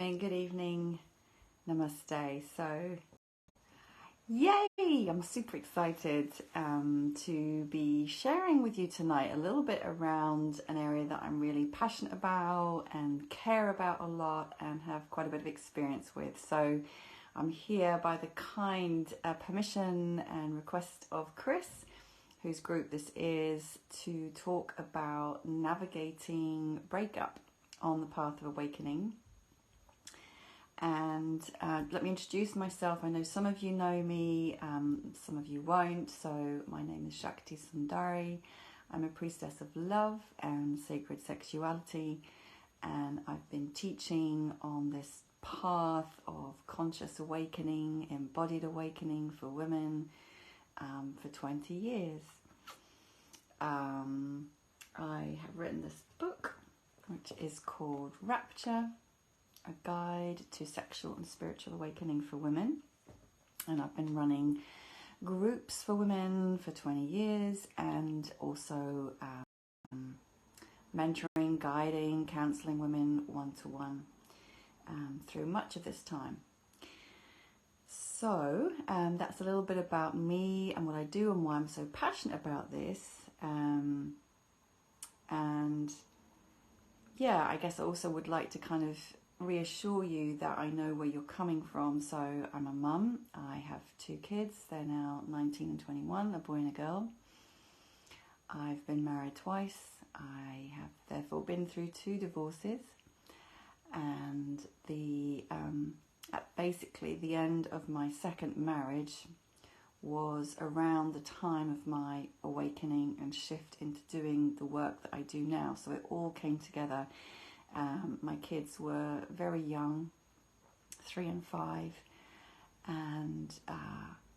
Good evening, namaste. So, yay! I'm super excited to be sharing with you tonight a little bit around an area that I'm really passionate about and care about a lot and have quite a bit of experience with. So, I'm here by the kind permission and request of Chris, whose group this is, to talk about navigating breakup on the path of awakening. And let me introduce myself. I know some of you know me, some of you won't. So my name is Shakti Sundari. I'm a priestess of love and sacred sexuality, and I've been teaching on this path of conscious awakening, embodied awakening for women for 20 years. I have written this book, which is called Rapture, a guide to sexual and spiritual awakening for women. And I've been running groups for women for 20 years and also mentoring, guiding, counseling women one-to-one through much of this time. So that's a little bit about me and what I do and why I'm so passionate about this. And yeah, I guess I also would like to kind of reassure you that I know where you're coming from. So I'm a mum. I have 2 kids. They're now 19 and 21, a boy and a girl. I've been married twice. I have therefore been through 2 divorces. And basically the end of my second marriage was around the time of my awakening and shift into doing the work that I do now. So it all came together. My kids were very young, 3 and 5, and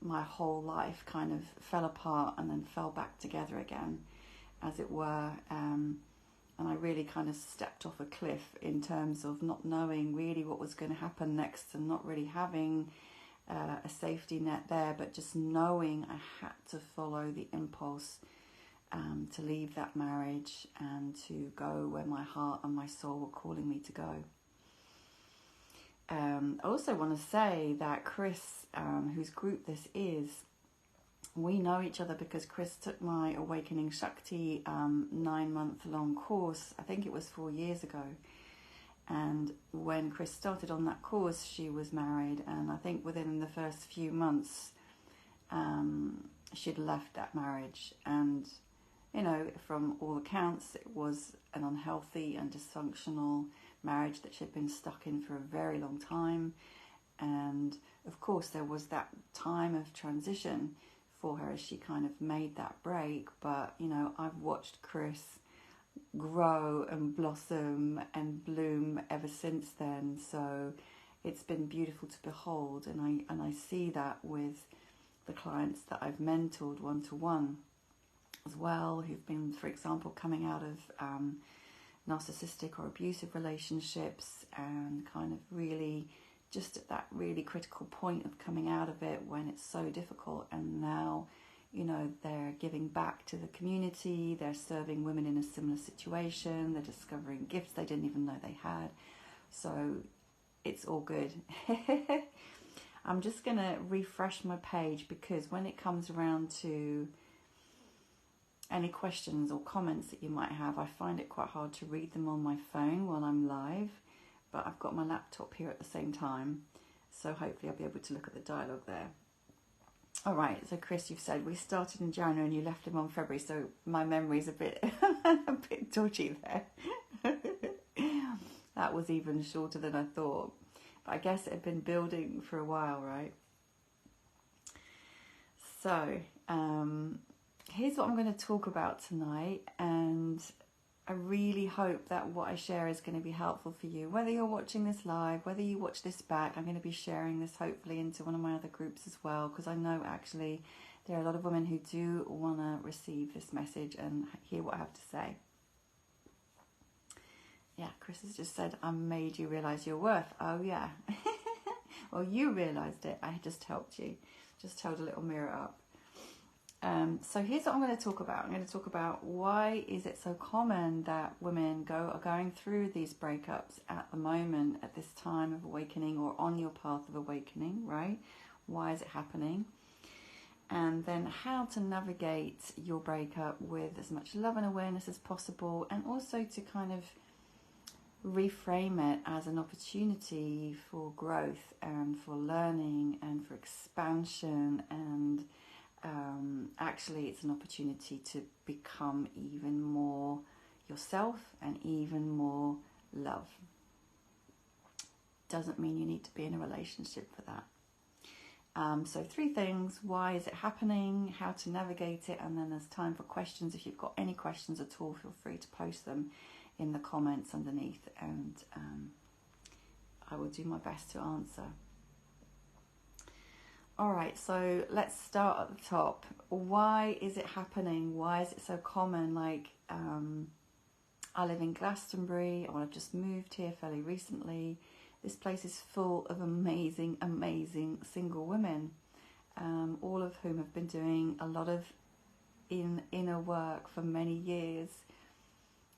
my whole life kind of fell apart and then fell back together again, as it were. And I really kind of stepped off a cliff in terms of not knowing really what was going to happen next and not really having a safety net there, but just knowing I had to follow the impulse to leave that marriage and to go where my heart and my soul were calling me to go. I also want to say that Chris, whose group this is, we know each other because Chris took my Awakening Shakti 9-month-long course. I think it was 4 years ago. And when Chris started on that course, she was married. And I think within the first few months, she'd left that marriage. And you know, from all accounts, it was an unhealthy and dysfunctional marriage that she'd been stuck in for a very long time. And of course, there was that time of transition for her as she kind of made that break. But, you know, I've watched Chris grow and blossom and bloom ever since then. So it's been beautiful to behold. And I see that with the clients that I've mentored one-to-one as well, who've been, for example, coming out of narcissistic or abusive relationships and kind of really just at that really critical point of coming out of it when it's so difficult. And now, you know, they're giving back to the community, they're serving women in a similar situation, they're discovering gifts they didn't even know they had. So it's all good. I'm just going to refresh my page because when it comes around to any questions or comments that you might have, I find it quite hard to read them on my phone while I'm live, but I've got my laptop here at the same time, so hopefully I'll be able to look at the dialogue there. All right, so Chris, you've said we started in January and you left him on February, so my memory's a bit a bit dodgy there. That was even shorter than I thought, but I guess it had been building for a while, right? So here's what I'm going to talk about tonight, and I really hope that what I share is going to be helpful for you. Whether you're watching this live, whether you watch this back, I'm going to be sharing this hopefully into one of my other groups as well, because I know actually there are a lot of women who do want to receive this message and hear what I have to say. Yeah, Chris has just said, I made you realise your worth. Oh yeah. Well, you realised it. I just helped you. Just held a little mirror up. So here's what I'm going to talk about. I'm going to talk about why is it so common that women are going through these breakups at the moment, at this time of awakening, or on your path of awakening, right? Why is it happening? And then how to navigate your breakup with as much love and awareness as possible, and also to kind of reframe it as an opportunity for growth and for learning and for expansion, and actually it's an opportunity to become even more yourself and even more love. Doesn't mean you need to be in a relationship for that. So 3 things: why is it happening, how to navigate it, and then there's time for questions. If you've got any questions at all, feel free to post them in the comments underneath, and I will do my best to answer. Alright, so let's start at the top. Why is it happening? Why is it so common? Like, I live in Glastonbury. I've just moved here fairly recently. This place is full of amazing, amazing single women, all of whom have been doing a lot of inner work for many years,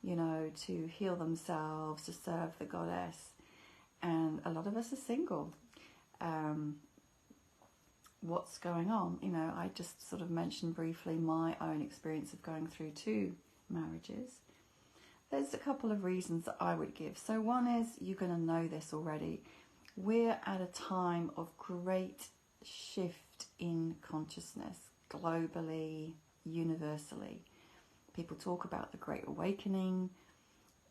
you know, to heal themselves, to serve the goddess. And a lot of us are single. What's going on? You know, I just sort of mentioned briefly my own experience of going through 2 marriages. There's a couple of reasons that I would give. So one is, you're going to know this already. We're at a time of great shift in consciousness, globally, universally. People talk about the Great Awakening,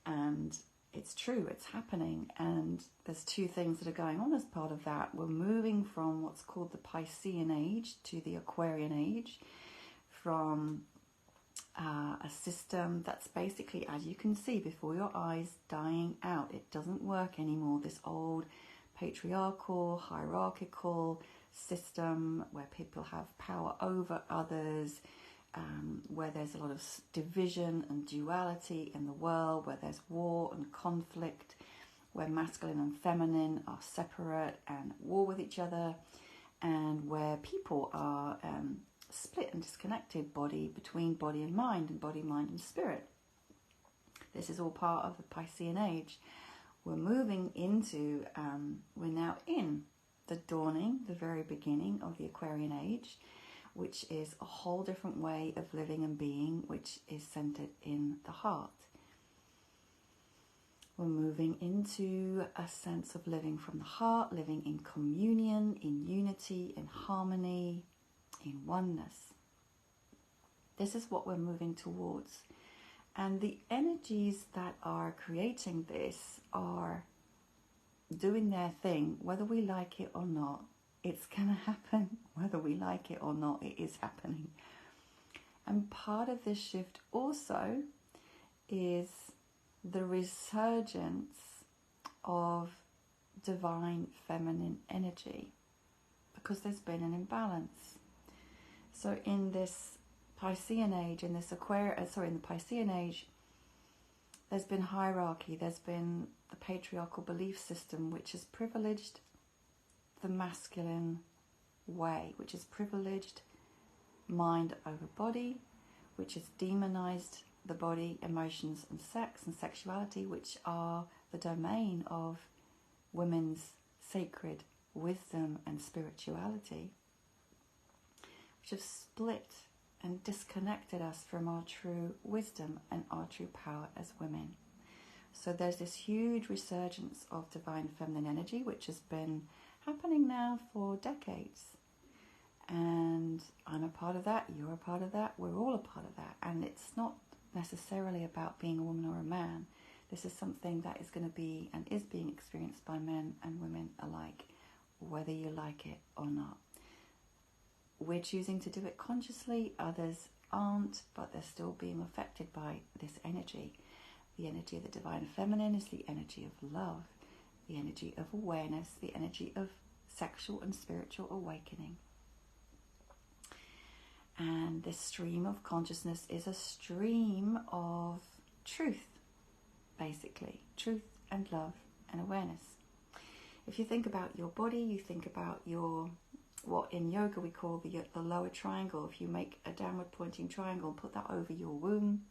and it's true, it's happening. And there's 2 things that are going on as part of that. We're moving from what's called the Piscean age to the Aquarian age, from a system that's basically, as you can see before your eyes, dying out. It doesn't work anymore. This old patriarchal, hierarchical system where people have power over others, where there's a lot of division and duality in the world, where there's war and conflict, where masculine and feminine are separate and at war with each other, and where people are split and disconnected, between body and mind, and body, mind and spirit. This is all part of the Piscean age. We're moving into, we're now in the dawning, the very beginning of the Aquarian age, which is a whole different way of living and being, which is centered in the heart. We're moving into a sense of living from the heart, living in communion, in unity, in harmony, in oneness. This is what we're moving towards. And the energies that are creating this are doing their thing, whether we like it or not. It's going to happen, whether we like it or not, it is happening. And part of this shift also is the resurgence of divine feminine energy, because there's been an imbalance. So in this Piscean age, in the Piscean age, there's been hierarchy, there's been the patriarchal belief system, which has privileged the masculine way, which has privileged mind over body, which has demonized the body, emotions and sex and sexuality, which are the domain of women's sacred wisdom and spirituality, which have split and disconnected us from our true wisdom and our true power as women. So there's this huge resurgence of divine feminine energy, which has been happening now for decades. And I'm a part of that, you're a part of that, we're all a part of that. And it's not necessarily about being a woman or a man. This is something that is going to be and is being experienced by men and women alike, whether you like it or not. We're choosing to do it consciously, others aren't, but they're still being affected by this energy. The energy of the divine feminine is the energy of love, the energy of awareness, the energy of sexual and spiritual awakening. And this stream of consciousness is a stream of truth, basically. Truth and love and awareness. If you think about your body, you think about your what in yoga we call the lower triangle. If you make a downward pointing triangle and put that over your womb,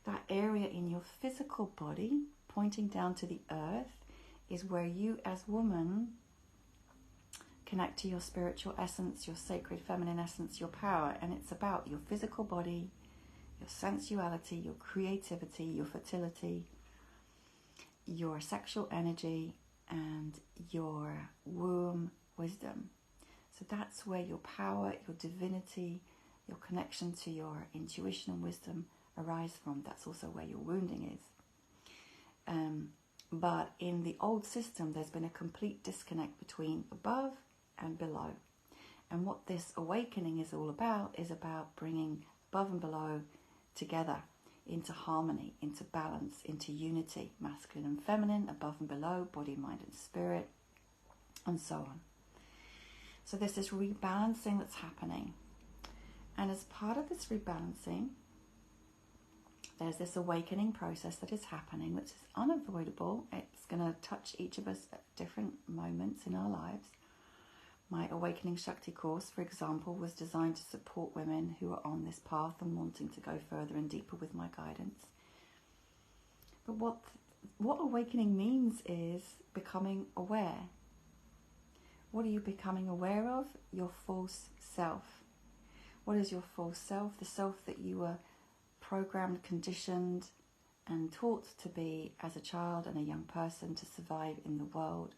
that area in your physical body pointing down to the earth is where you as woman connect to your spiritual essence, your sacred feminine essence, your power. And it's about your physical body, your sensuality, your creativity, your fertility, your sexual energy, and your womb wisdom. So that's where your power, your divinity, your connection to your intuition and wisdom arise from. That's also where your wounding is. But in the old system, there's been a complete disconnect between above and below. And what this awakening is all about is about bringing above and below together into harmony, into balance, into unity, masculine and feminine, above and below, body, mind and spirit, and so on. So there's this rebalancing that's happening. And as part of this rebalancing, there's this awakening process that is happening, which is unavoidable. It's going to touch each of us at different moments in our lives. My Awakening Shakti course, for example, was designed to support women who are on this path and wanting to go further and deeper with my guidance. But what awakening means is becoming aware. What are you becoming aware of? Your false self. What is your false self? The self that you were programmed, conditioned, and taught to be as a child and a young person to survive in the world.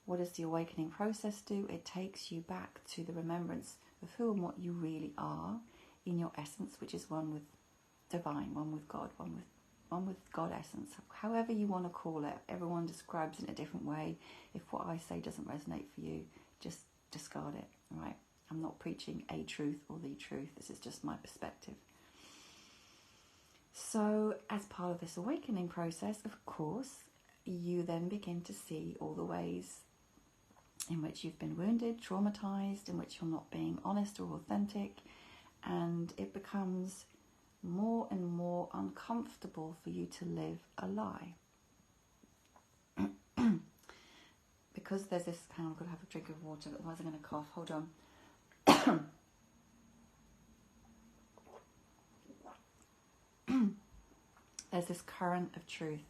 What does the awakening process do? It takes you back to the remembrance of who and what you really are in your essence, which is one with divine, one with God, one with God essence. However you want to call it, everyone describes it in a different way. If what I say doesn't resonate for you, just discard it, right? I'm not preaching a truth or the truth. This is just my perspective. So as part of this awakening process, of course, you then begin to see all the ways in which you've been wounded, traumatized, in which you're not being honest or authentic, and it becomes more and more uncomfortable for you to live a lie. Because there's this, hang on, I've got to have a drink of water, otherwise I'm going to cough, hold on. There's this current of truth.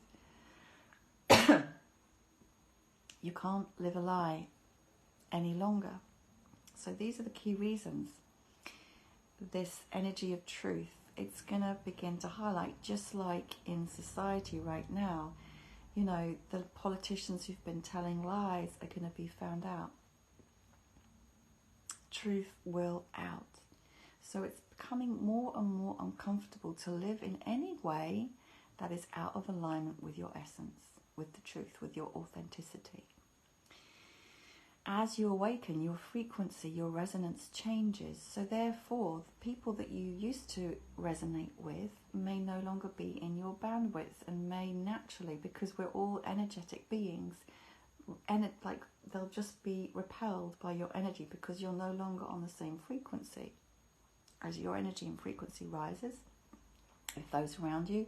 You can't live a lie any longer. So these are the key reasons. This energy of truth, it's going to begin to highlight, just like in society right now, you know, the politicians who've been telling lies are going to be found out. Truth will out. So it's becoming more and more uncomfortable to live in any way that is out of alignment with your essence, with the truth, with your authenticity. As you awaken, your frequency, your resonance changes. So therefore, the people that you used to resonate with may no longer be in your bandwidth, and may naturally, because we're all energetic beings, and like they'll just be repelled by your energy because you're no longer on the same frequency. As your energy and frequency rises, if those around you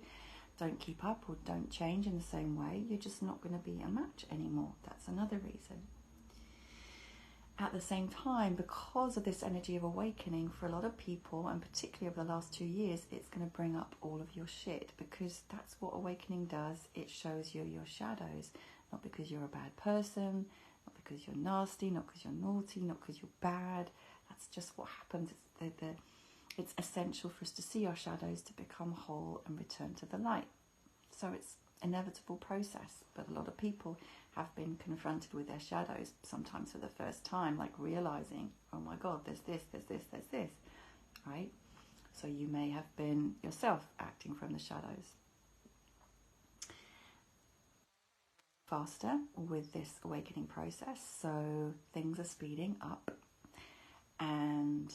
don't keep up or don't change in the same way, you're just not going to be a match anymore. That's another reason. At the same time, because of this energy of awakening, for a lot of people, and particularly over the last 2 years, it's going to bring up all of your shit, because that's what awakening does. It shows you your shadows, not because you're a bad person, not because you're nasty, not because you're naughty, not because you're bad. That's just what happens. It's essential for us to see our shadows to become whole and return to the light. So it's an inevitable process, but a lot of people have been confronted with their shadows, sometimes for the first time, like realizing, oh my God, there's this, right? So you may have been yourself acting from the shadows. Faster with this awakening process, so things are speeding up, and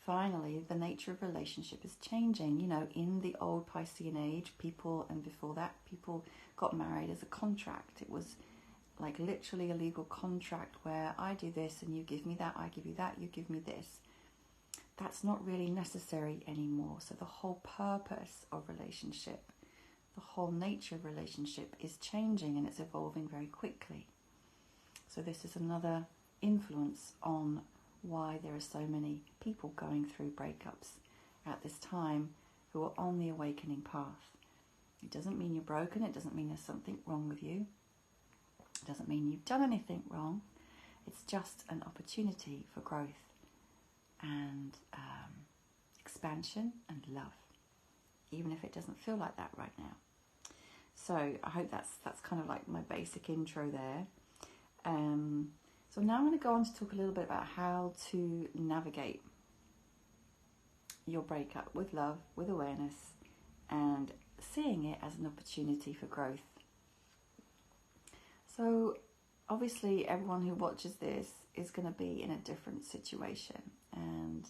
finally, the nature of relationship is changing. You know, in the old Piscean age, people, and before that, people got married as a contract. It was like literally a legal contract where I do this and you give me that, I give you that, you give me this. That's not really necessary anymore. So the whole purpose of relationship, the whole nature of relationship is changing, and it's evolving very quickly. So this is another influence on why there are so many people going through breakups at this time who are on the awakening path. It doesn't mean you're broken. It doesn't mean there's something wrong with you. It doesn't mean you've done anything wrong. It's just an opportunity for growth and expansion and love, even if it doesn't feel like that right now. So I hope that's kind of like my basic intro there. So now I'm going to go on to talk a little bit about how to navigate your breakup with love, with awareness, and seeing it as an opportunity for growth. So obviously everyone who watches this is going to be in a different situation, and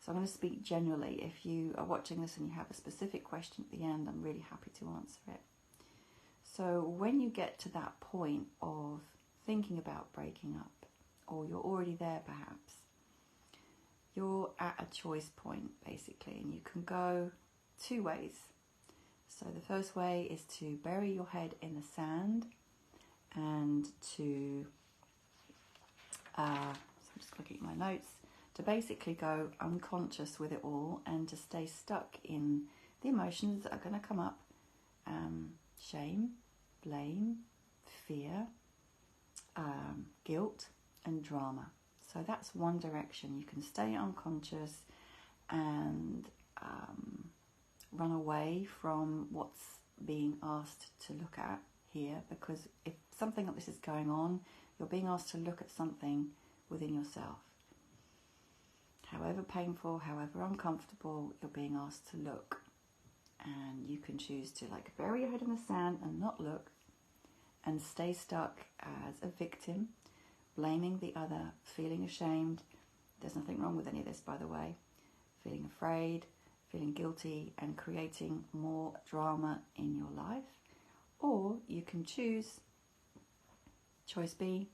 so I'm going to speak generally. If you are watching this and you have a specific question at the end, I'm really happy to answer it. So when you get to that point of thinking about breaking up, or you're already there perhaps, you're at a choice point basically, and you can go two ways. So the first way is to bury your head in the sand and to, so I'm just looking at my notes, to basically go unconscious with it all and to stay stuck in the emotions that are going to come up. Shame, blame, fear, guilt and drama. So that's one direction. You can stay unconscious and run away from what's being asked to look at here, because if something like this is going on, you're being asked to look at something within yourself. However painful, however uncomfortable, you're being asked to look. And you can choose to bury your head in the sand and not look, and stay stuck as a victim, blaming the other, feeling ashamed. There's nothing wrong with any of this, by the way. Feeling afraid, feeling guilty, and creating more drama in your life. Or you can choose, choice B,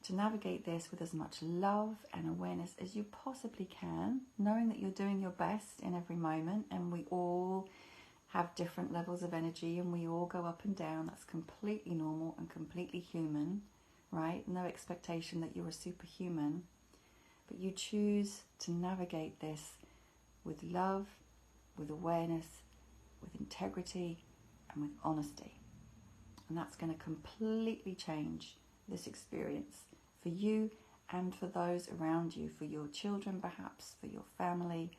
to navigate this with as much love and awareness as you possibly can, knowing that you're doing your best in every moment, and we all have different levels of energy and we all go up and down. That's completely normal and completely human, right? No expectation that you're a superhuman, but you choose to navigate this with love, with awareness, with integrity, and with honesty. And that's going to completely change this experience for you and for those around you, for your children perhaps, for your family,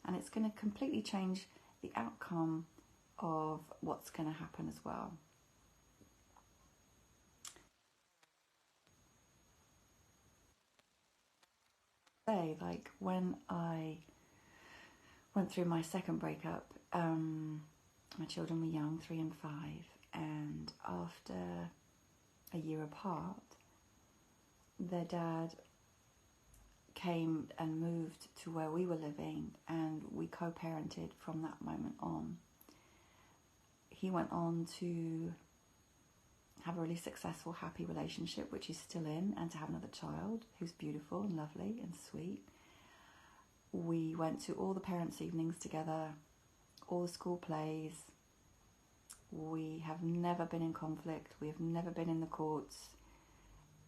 and it's going to completely change the outcome of what's going to happen as well. Say, when I went through my second breakup, my children were young, 3 and 5, and after a year apart, their dad came and moved to where we were living, and we co-parented from that moment on. He went on to have a really successful, happy relationship, which he's still in, and to have another child who's beautiful and lovely and sweet. We went to all the parents' evenings together, all the school plays. We have never been in conflict. We have never been in the courts.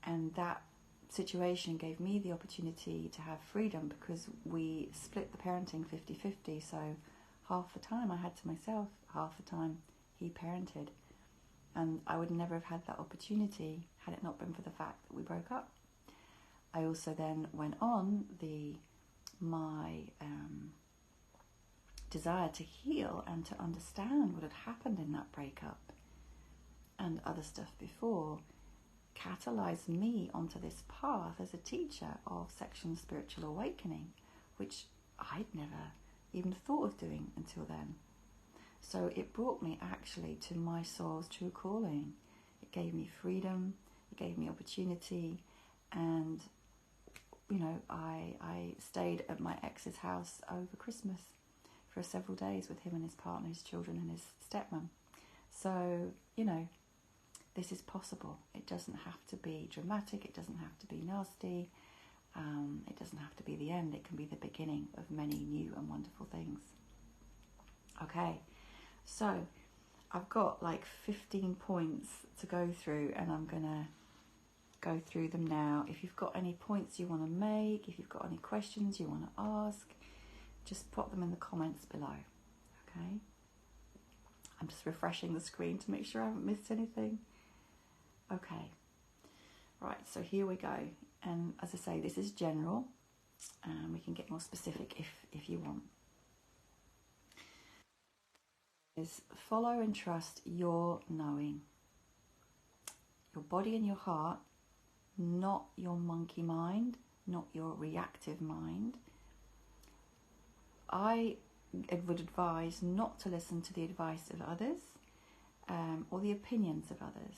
And that situation gave me the opportunity to have freedom, because we split the parenting 50-50. So half the time I had to myself, half the time he parented. And I would never have had that opportunity had it not been for the fact that we broke up. I also then went on my desire to heal and to understand what had happened in that breakup and other stuff before catalyzed me onto this path as a teacher of section spiritual awakening, which I'd never even thought of doing until then. So it brought me actually to my soul's true calling. It gave me freedom, it gave me opportunity, and I stayed at my ex's house over Christmas for several days with him and his partner, his children and his stepmom. So, this is possible. It doesn't have to be dramatic, it doesn't have to be nasty, it doesn't have to be the end. It can be the beginning of many new and wonderful things. Okay, so I've got 15 points to go through, and I'm going to go through them now. If you've got any points you want to make, if you've got any questions you want to ask, just put them in the comments below. Okay? I'm just refreshing the screen to make sure I haven't missed anything. Okay. Right, so here we go. And as I say, this is general. We can get more specific if you want. Is follow and trust your knowing. Your body and your heart, not your monkey mind, not your reactive mind. I would advise not to listen to the advice of others or the opinions of others,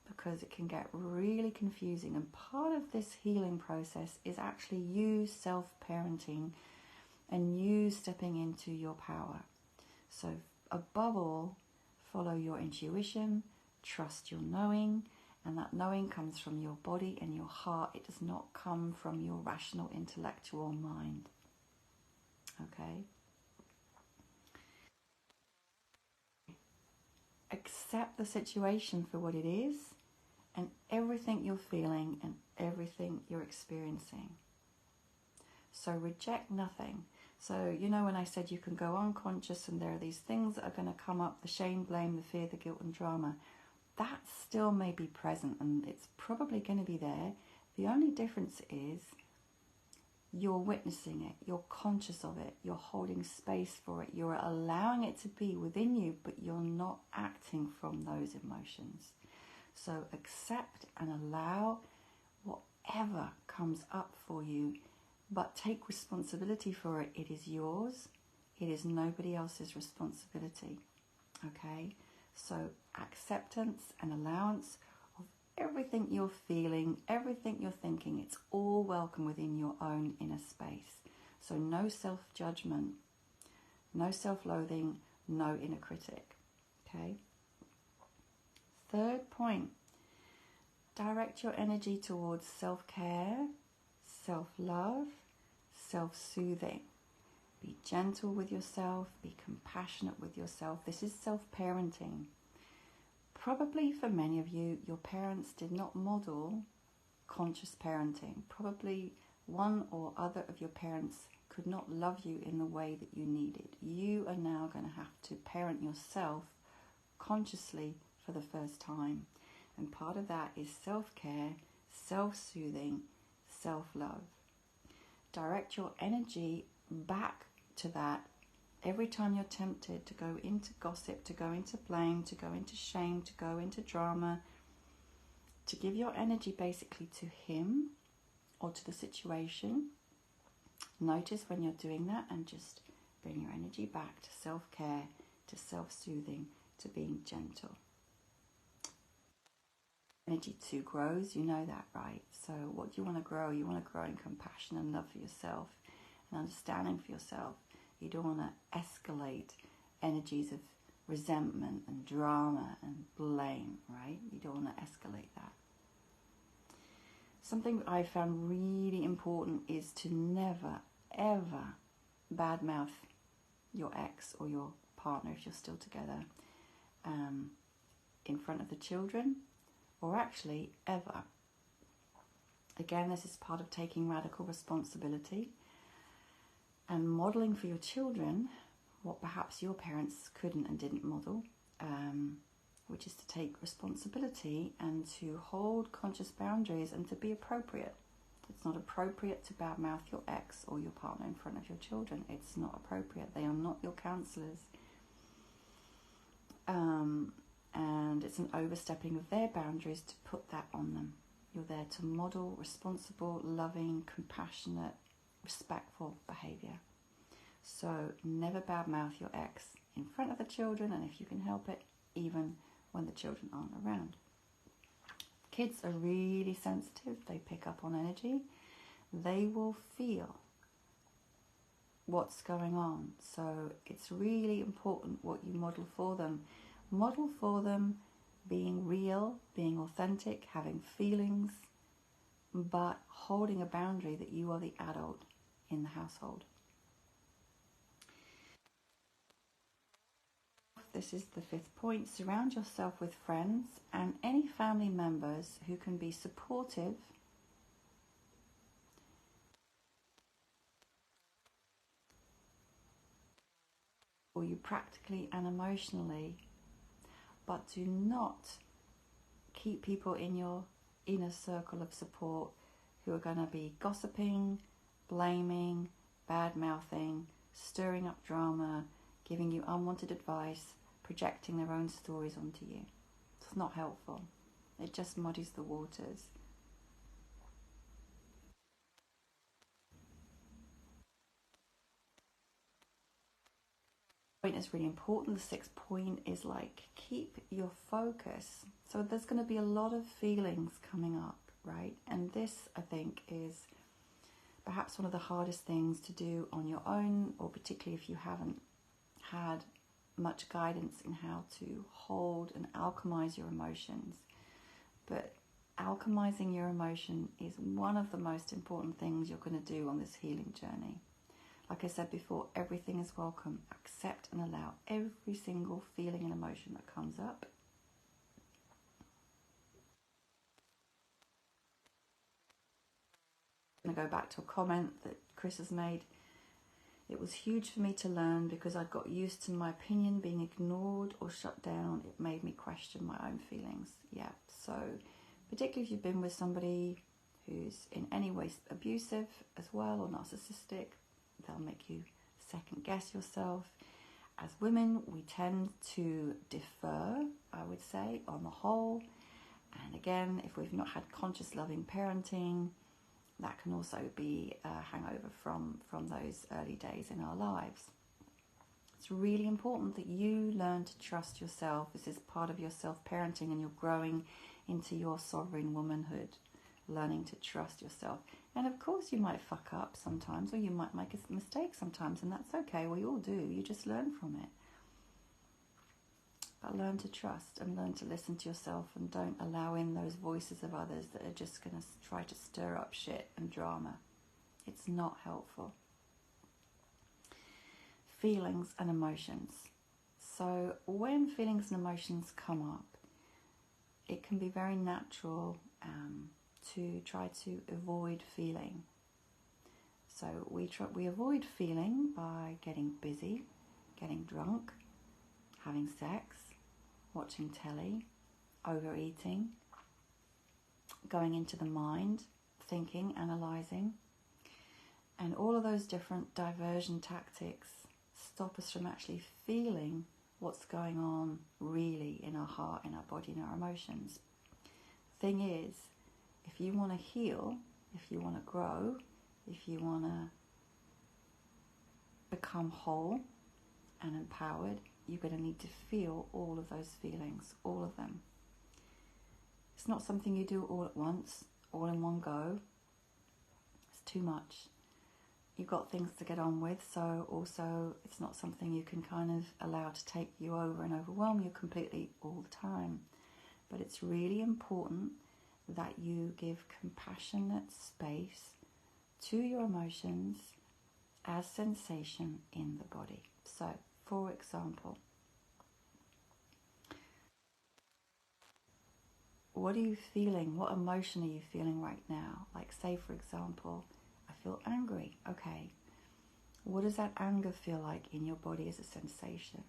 because it can get really confusing. And part of this healing process is actually you self-parenting and you stepping into your power. So above all, follow your intuition, trust your knowing, and that knowing comes from your body and your heart. It does not come from your rational intellectual mind. Okay? Accept the situation for what it is and everything you're feeling and everything you're experiencing. So reject nothing. So, you know, when I said you can go unconscious and there are these things that are going to come up, the shame, blame, the fear, the guilt and drama, that still may be present and it's probably going to be there. The only difference is you're witnessing it, you're conscious of it, you're holding space for it, you're allowing it to be within you, but you're not acting from those emotions. So accept and allow whatever comes up for you, but take responsibility for it. It is yours. It is nobody else's responsibility. Okay? So acceptance and allowance of everything you're feeling, everything you're thinking, it's all welcome within your own inner space. So no self-judgment, no self-loathing, no inner critic. Okay? Third point, direct your energy towards self-care, self-love, self-soothing. Be gentle with yourself, be compassionate with yourself. This is self-parenting. Probably for many of you, your parents did not model conscious parenting. Probably one or other of your parents could not love you in the way that you needed. You are now going to have to parent yourself consciously for the first time. And part of that is self-care, self-soothing, self-love. Direct your energy back to that every time you're tempted to go into gossip, to go into blame, to go into shame, to go into drama, to give your energy basically to him or to the situation. Notice when you're doing that and just bring your energy back to self-care, to self-soothing, to being gentle. Energy 2 grows, you know that, right? So what do you want to grow? You want to grow in compassion and love for yourself and understanding for yourself. You don't want to escalate energies of resentment and drama and blame, right? You don't want to escalate that. Something I found really important is to never, ever badmouth your ex or your partner if you're still together in front of the children, or actually ever. Again, this is part of taking radical responsibility and modelling for your children what perhaps your parents couldn't and didn't model, which is to take responsibility and to hold conscious boundaries and to be appropriate. It's not appropriate to badmouth your ex or your partner in front of your children. It's not appropriate. They are not your counsellors. And it's an overstepping of their boundaries to put that on them. You're there to model responsible, loving, compassionate, respectful behaviour. So never badmouth your ex in front of the children, and if you can help it, even when the children aren't around. Kids are really sensitive. They pick up on energy. They will feel what's going on. So it's really important what you model for them. Model for them being real, being authentic, having feelings, but holding a boundary that you are the adult in the household. This is the 5th point. Surround yourself with friends and any family members who can be supportive for you practically and emotionally, but do not keep people in your inner circle of support who are going to be gossiping, blaming, bad-mouthing, stirring up drama, giving you unwanted advice, projecting their own stories onto you. It's not helpful. It just muddies the waters. Point is really important. The 6th point is like, keep your focus. So there's going to be a lot of feelings coming up, right? And this, I think, is perhaps one of the hardest things to do on your own, or particularly if you haven't had much guidance in how to hold and alchemize your emotions. But alchemizing your emotion is one of the most important things you're going to do on this healing journey. Like I said before, everything is welcome. Accept and allow every single feeling and emotion that comes up. I'm going to go back to a comment that Chris has made. It was huge for me to learn because I got used to my opinion being ignored or shut down. It made me question my own feelings. Yeah, so particularly if you've been with somebody who's in any way abusive as well or narcissistic, they'll make you second guess yourself. As women, we tend to defer, I would say, on the whole. And again, if we've not had conscious loving parenting, that can also be a hangover from those early days in our lives. It's really important that you learn to trust yourself. This is part of your self-parenting, and you're growing into your sovereign womanhood, learning to trust yourself. And of course you might fuck up sometimes, or you might make a mistake sometimes, and that's okay. We all do. You just learn from it. But learn to trust and learn to listen to yourself, and don't allow in those voices of others that are just going to try to stir up shit and drama. It's not helpful. Feelings and emotions. So when feelings and emotions come up, it can be very natural to try to avoid feeling. So we avoid feeling by getting busy, getting drunk, having sex, watching telly, overeating, going into the mind, thinking, analysing. And all of those different diversion tactics stop us from actually feeling what's going on really in our heart, in our body, in our emotions. Thing is, if you want to heal, if you want to grow, if you want to become whole and empowered, you're going to need to feel all of those feelings, all of them. It's not something you do all at once, all in one go. It's too much. You've got things to get on with, so also it's not something you can kind of allow to take you over and overwhelm you completely all the time. But it's really important that you give compassionate space to your emotions as sensation in the body. So, for example, what are you feeling? What emotion are you feeling right now? Like, say, for example, I feel angry. Okay. What does that anger feel like in your body as a sensation?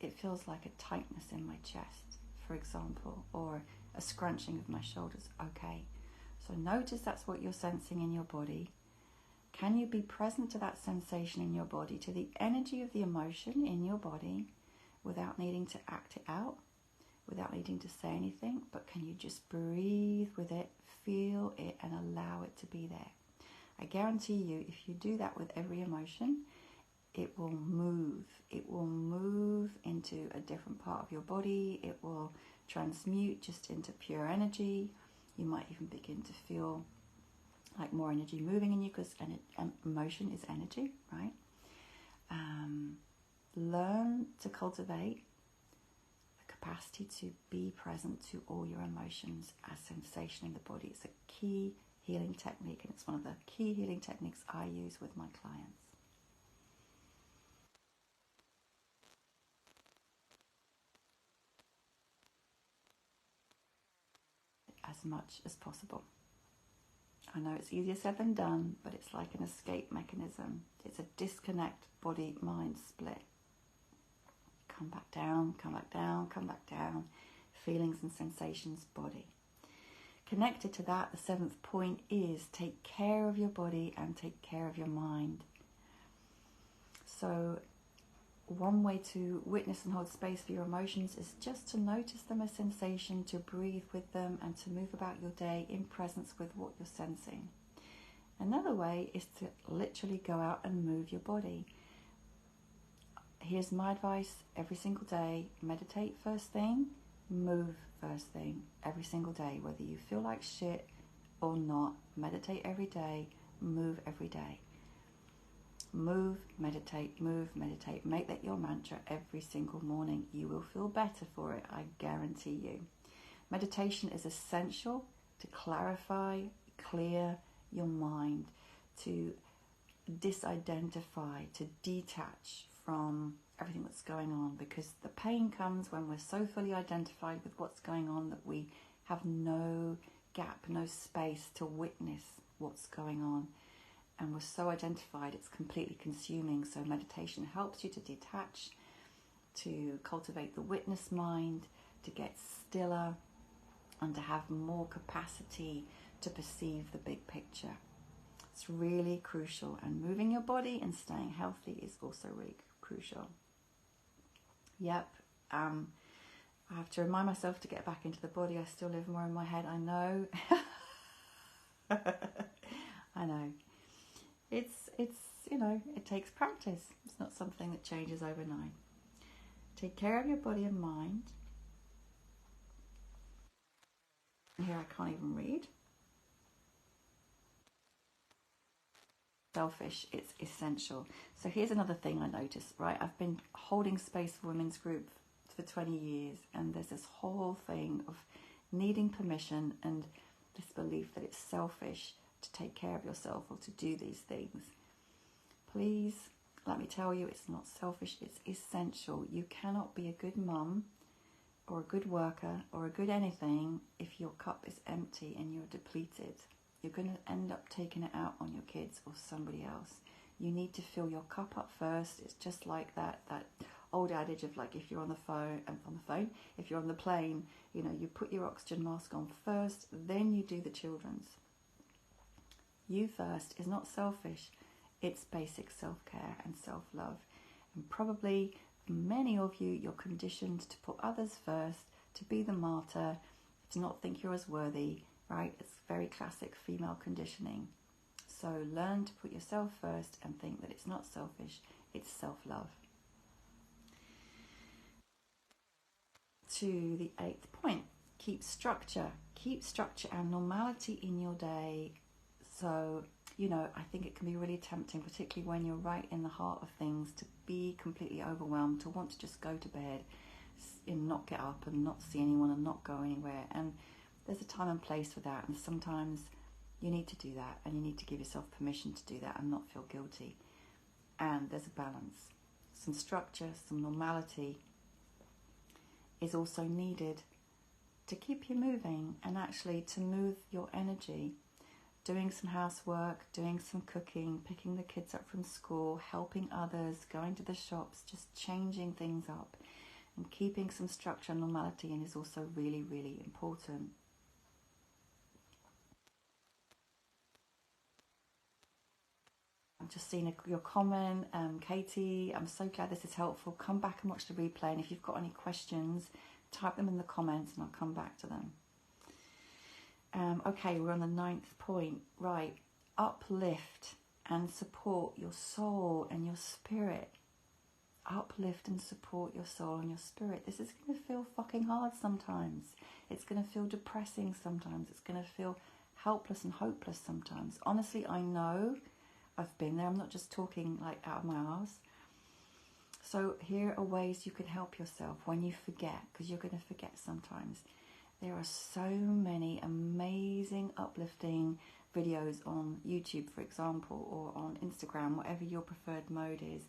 It feels like a tightness in my chest, for example, or a scrunching of my shoulders. Okay. So notice that's what you're sensing in your body. Can you be present to that sensation in your body, to the energy of the emotion in your body, without needing to act it out, without needing to say anything, but can you just breathe with it, feel it, and allow it to be there? I guarantee you, if you do that with every emotion, it will move. It will move into a different part of your body. It will transmute just into pure energy. You might even begin to feel like more energy moving in you, because emotion is energy, right? Learn to cultivate the capacity to be present to all your emotions as sensation in the body. It's a key healing technique, and it's one of the key healing techniques I use with my clients. as much as possible. I know it's easier said than done, but it's like an escape mechanism. It's a disconnect body-mind split. Come back down, come back down, come back down. Feelings and sensations, body. Connected to that, the 7th point is take care of your body and take care of your mind. So one way to witness and hold space for your emotions is just to notice them as sensation, to breathe with them, and to move about your day in presence with what you're sensing. Another way is to literally go out and move your body. Here's my advice every single day. Meditate first thing, move first thing every single day. Whether you feel like shit or not, meditate every day, move every day. Move, meditate, move, meditate. Make that your mantra every single morning. You will feel better for it, I guarantee you. Meditation is essential to clarify, clear your mind, to disidentify, to detach from everything that's going on, because the pain comes when we're so fully identified with what's going on that we have no gap, no space to witness what's going on. And we're so identified, it's completely consuming. So meditation helps you to detach, to cultivate the witness mind, to get stiller, and to have more capacity to perceive the big picture. It's really crucial. And moving your body and staying healthy is also really crucial. Yep. I have to remind myself to get back into the body. I still live more in my head. I know. I know. It's it takes practice. It's not something that changes overnight. Take care of your body and mind. Here I can't even read. Selfish, it's essential. So here's another thing I noticed, right? I've been holding space for women's group for 20 years, and there's this whole thing of needing permission and this belief that it's selfish to take care of yourself or to do these things. Please, let me tell you, it's not selfish, it's essential. You cannot be a good mum or a good worker or a good anything if your cup is empty and you're depleted. You're going to end up taking it out on your kids or somebody else. You need to fill your cup up first. It's just like that old adage of, like, if you're on the phone, if you're on the plane, you put your oxygen mask on first, then you do the children's. You first is not selfish. It's basic self-care and self-love. And probably many of you, you're conditioned to put others first, to be the martyr, to not think you're as worthy, right? It's very classic female conditioning. So learn to put yourself first and think that it's not selfish, it's self-love. To the 8th point, keep structure and normality in your day. So, I think it can be really tempting, particularly when you're right in the heart of things, to be completely overwhelmed, to want to just go to bed and not get up and not see anyone and not go anywhere. And there's a time and place for that. And sometimes you need to do that, and you need to give yourself permission to do that and not feel guilty. And there's a balance. Some structure, some normality is also needed to keep you moving and actually to move your energy. Doing some housework, doing some cooking, picking the kids up from school, helping others, going to the shops, just changing things up and keeping some structure and normality in is also really, really important. I've just seen your comment, Katie. I'm so glad this is helpful. Come back and watch the replay, and if you've got any questions, type them in the comments and I'll come back to them. Okay, we're on the 9th point. Right, uplift and support your soul and your spirit. Uplift and support your soul and your spirit. This is going to feel fucking hard sometimes. It's going to feel depressing sometimes. It's going to feel helpless and hopeless sometimes. Honestly, I know. I've been there. I'm not just talking like out of my arse. So here are ways you can help yourself when you forget, because you're going to forget sometimes. There are so many amazing uplifting videos on YouTube, for example, or on Instagram, whatever your preferred mode is.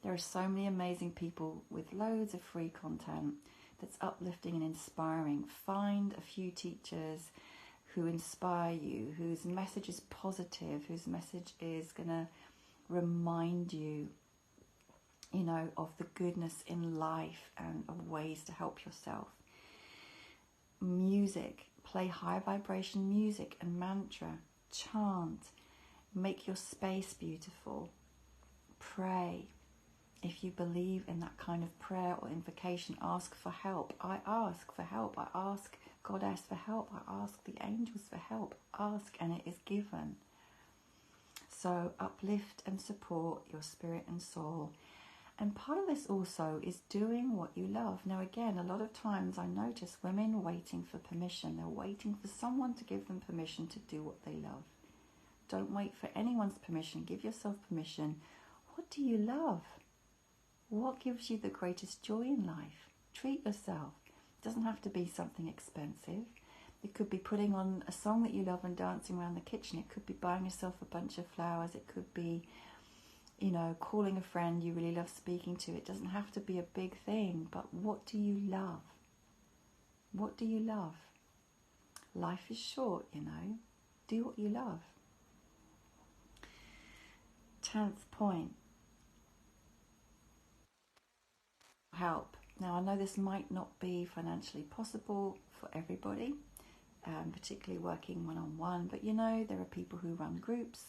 There are so many amazing people with loads of free content that's uplifting and inspiring. Find a few teachers who inspire you, whose message is positive, whose message is going to remind you, you know, of the goodness in life and of ways to help yourself. Music, play high vibration music and mantra, chant, make your space beautiful, pray. If you believe in that kind of prayer or invocation, ask for help. I ask for help. I ask Goddess for help. I ask the angels for help. Ask and it is given. So uplift and support your spirit and soul. And part of this also is doing what you love. Now again, a lot of times I notice women waiting for permission. They're waiting for someone to give them permission to do what they love. Don't wait for anyone's permission. Give yourself permission. What do you love? What gives you the greatest joy in life? Treat yourself. It doesn't have to be something expensive. It could be putting on a song that you love and dancing around the kitchen. It could be buying yourself a bunch of flowers. It could be, you know, calling a friend you really love speaking to. It doesn't have to be a big thing, but what do you love? What do you love? Life is short, you know. Do what you love. 10th point. Help. Now I know this might not be financially possible for everybody, particularly working one-on-one, but you know, there are people who run groups,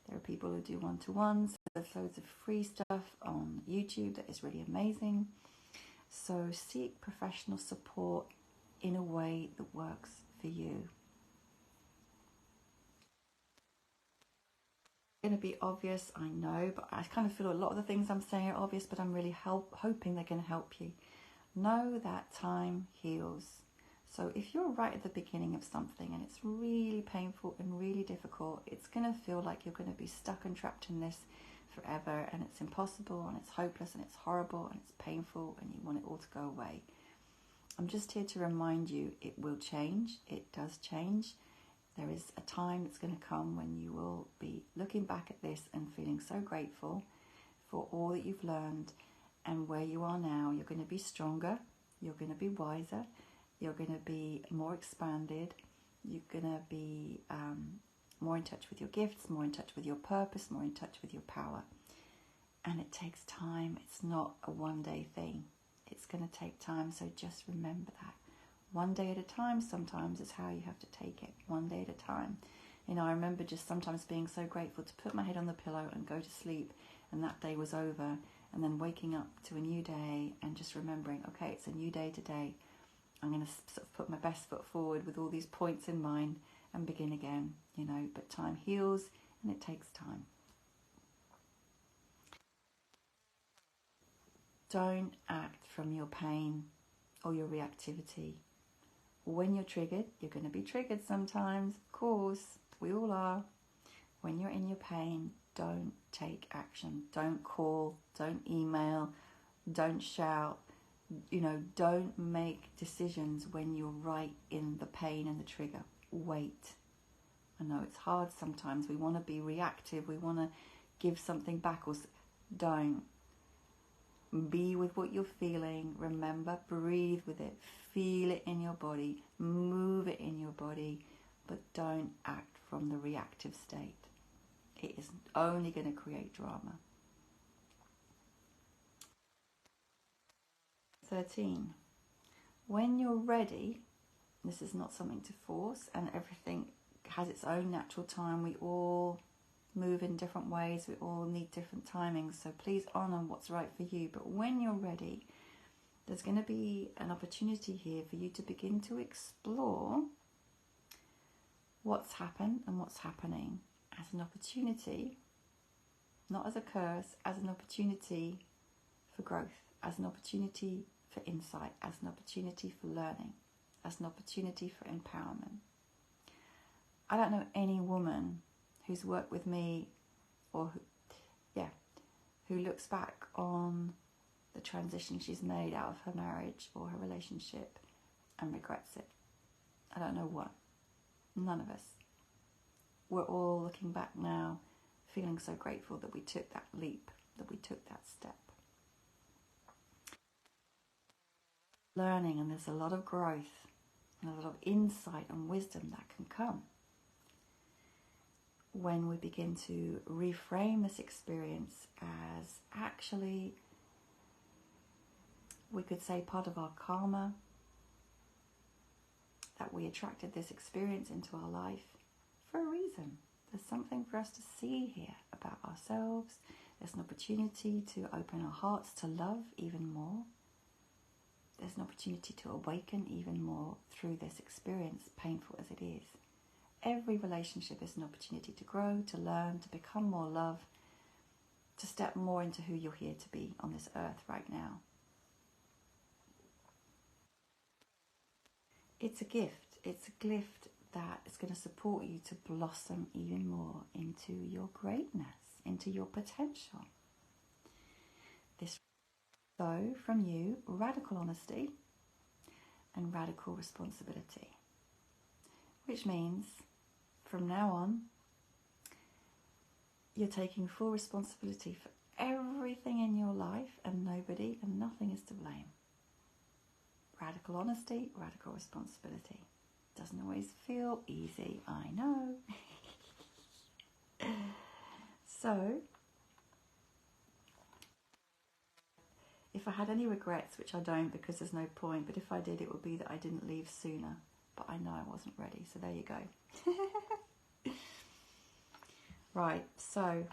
there are people who do one-to-ones, there's loads of free stuff on YouTube that is really amazing. So seek professional support in a way that works for you. Going to be obvious, I know, but I kind of feel a lot of the things I'm saying are obvious, but I'm really hoping they're going to help you. Know that time heals. So if you're right at the beginning of something and it's really painful and really difficult, it's going to feel like you're going to be stuck and trapped in this forever, and it's impossible and it's hopeless and it's horrible and it's painful and you want it all to go away. I'm just here to remind you it will change. It does change. There is a time that's going to come when you will be looking back at this and feeling so grateful for all that you've learned and where you are now. You're going to be stronger, you're going to be wiser, you're going to be more expanded, you're going to be more in touch with your gifts, more in touch with your purpose, more in touch with your power. And it takes time. It's not a one-day thing. It's going to take time, so just remember that. One day at a time sometimes is how you have to take it. One day at a time. You know, I remember just sometimes being so grateful to put my head on the pillow and go to sleep, and that day was over, and then waking up to a new day and just remembering, okay, it's a new day today. I'm going to sort of put my best foot forward with all these points in mind and begin again, you know, but time heals and it takes time. Don't act from your pain or your reactivity. When you're triggered, you're going to be triggered sometimes, of course, we all are. When you're in your pain, don't take action. Don't call, don't email, don't shout. You know, don't make decisions when you're right in the pain and the trigger. Wait. I know it's hard sometimes. We want to be reactive. We want to give something back. Or don't. Be with what you're feeling. Remember, breathe with it. Feel it in your body. Move it in your body. But don't act from the reactive state. It is only going to create drama. 13. When you're ready, this is not something to force, and everything has its own natural time. We all move in different ways. We all need different timings. So please honor what's right for you. But when you're ready, there's going to be an opportunity here for you to begin to explore what's happened and what's happening as an opportunity, not as a curse, as an opportunity for growth, as an opportunity for insight, as an opportunity for learning, as an opportunity for empowerment. I don't know any woman who's worked with me or who looks back on the transition she's made out of her marriage or her relationship and regrets it. I don't know one. None of us. We're all looking back now feeling so grateful that we took that leap, that we took that step. Learning, and there's a lot of growth. and a lot of insight and wisdom that can come when we begin to reframe this experience as actually, we could say, part of our karma, that we attracted this experience into our life for a reason. There's something for us to see here about ourselves. There's an opportunity to open our hearts to love even more. There's an opportunity to awaken even more through this experience, painful as it is. Every relationship is an opportunity to grow, to learn, to become more love, to step more into who you're here to be on this earth right now. It's a gift. It's a gift that is going to support you to blossom even more into your greatness, into your potential. This so from you, radical honesty and radical responsibility, which means from now on, you're taking full responsibility for everything in your life, and nobody and nothing is to blame. Radical honesty, radical responsibility. Doesn't always feel easy, I know. So, if I had any regrets, which I don't because there's no point, but if I did, it would be that I didn't leave sooner. But I know I wasn't ready, so there you go. Right, so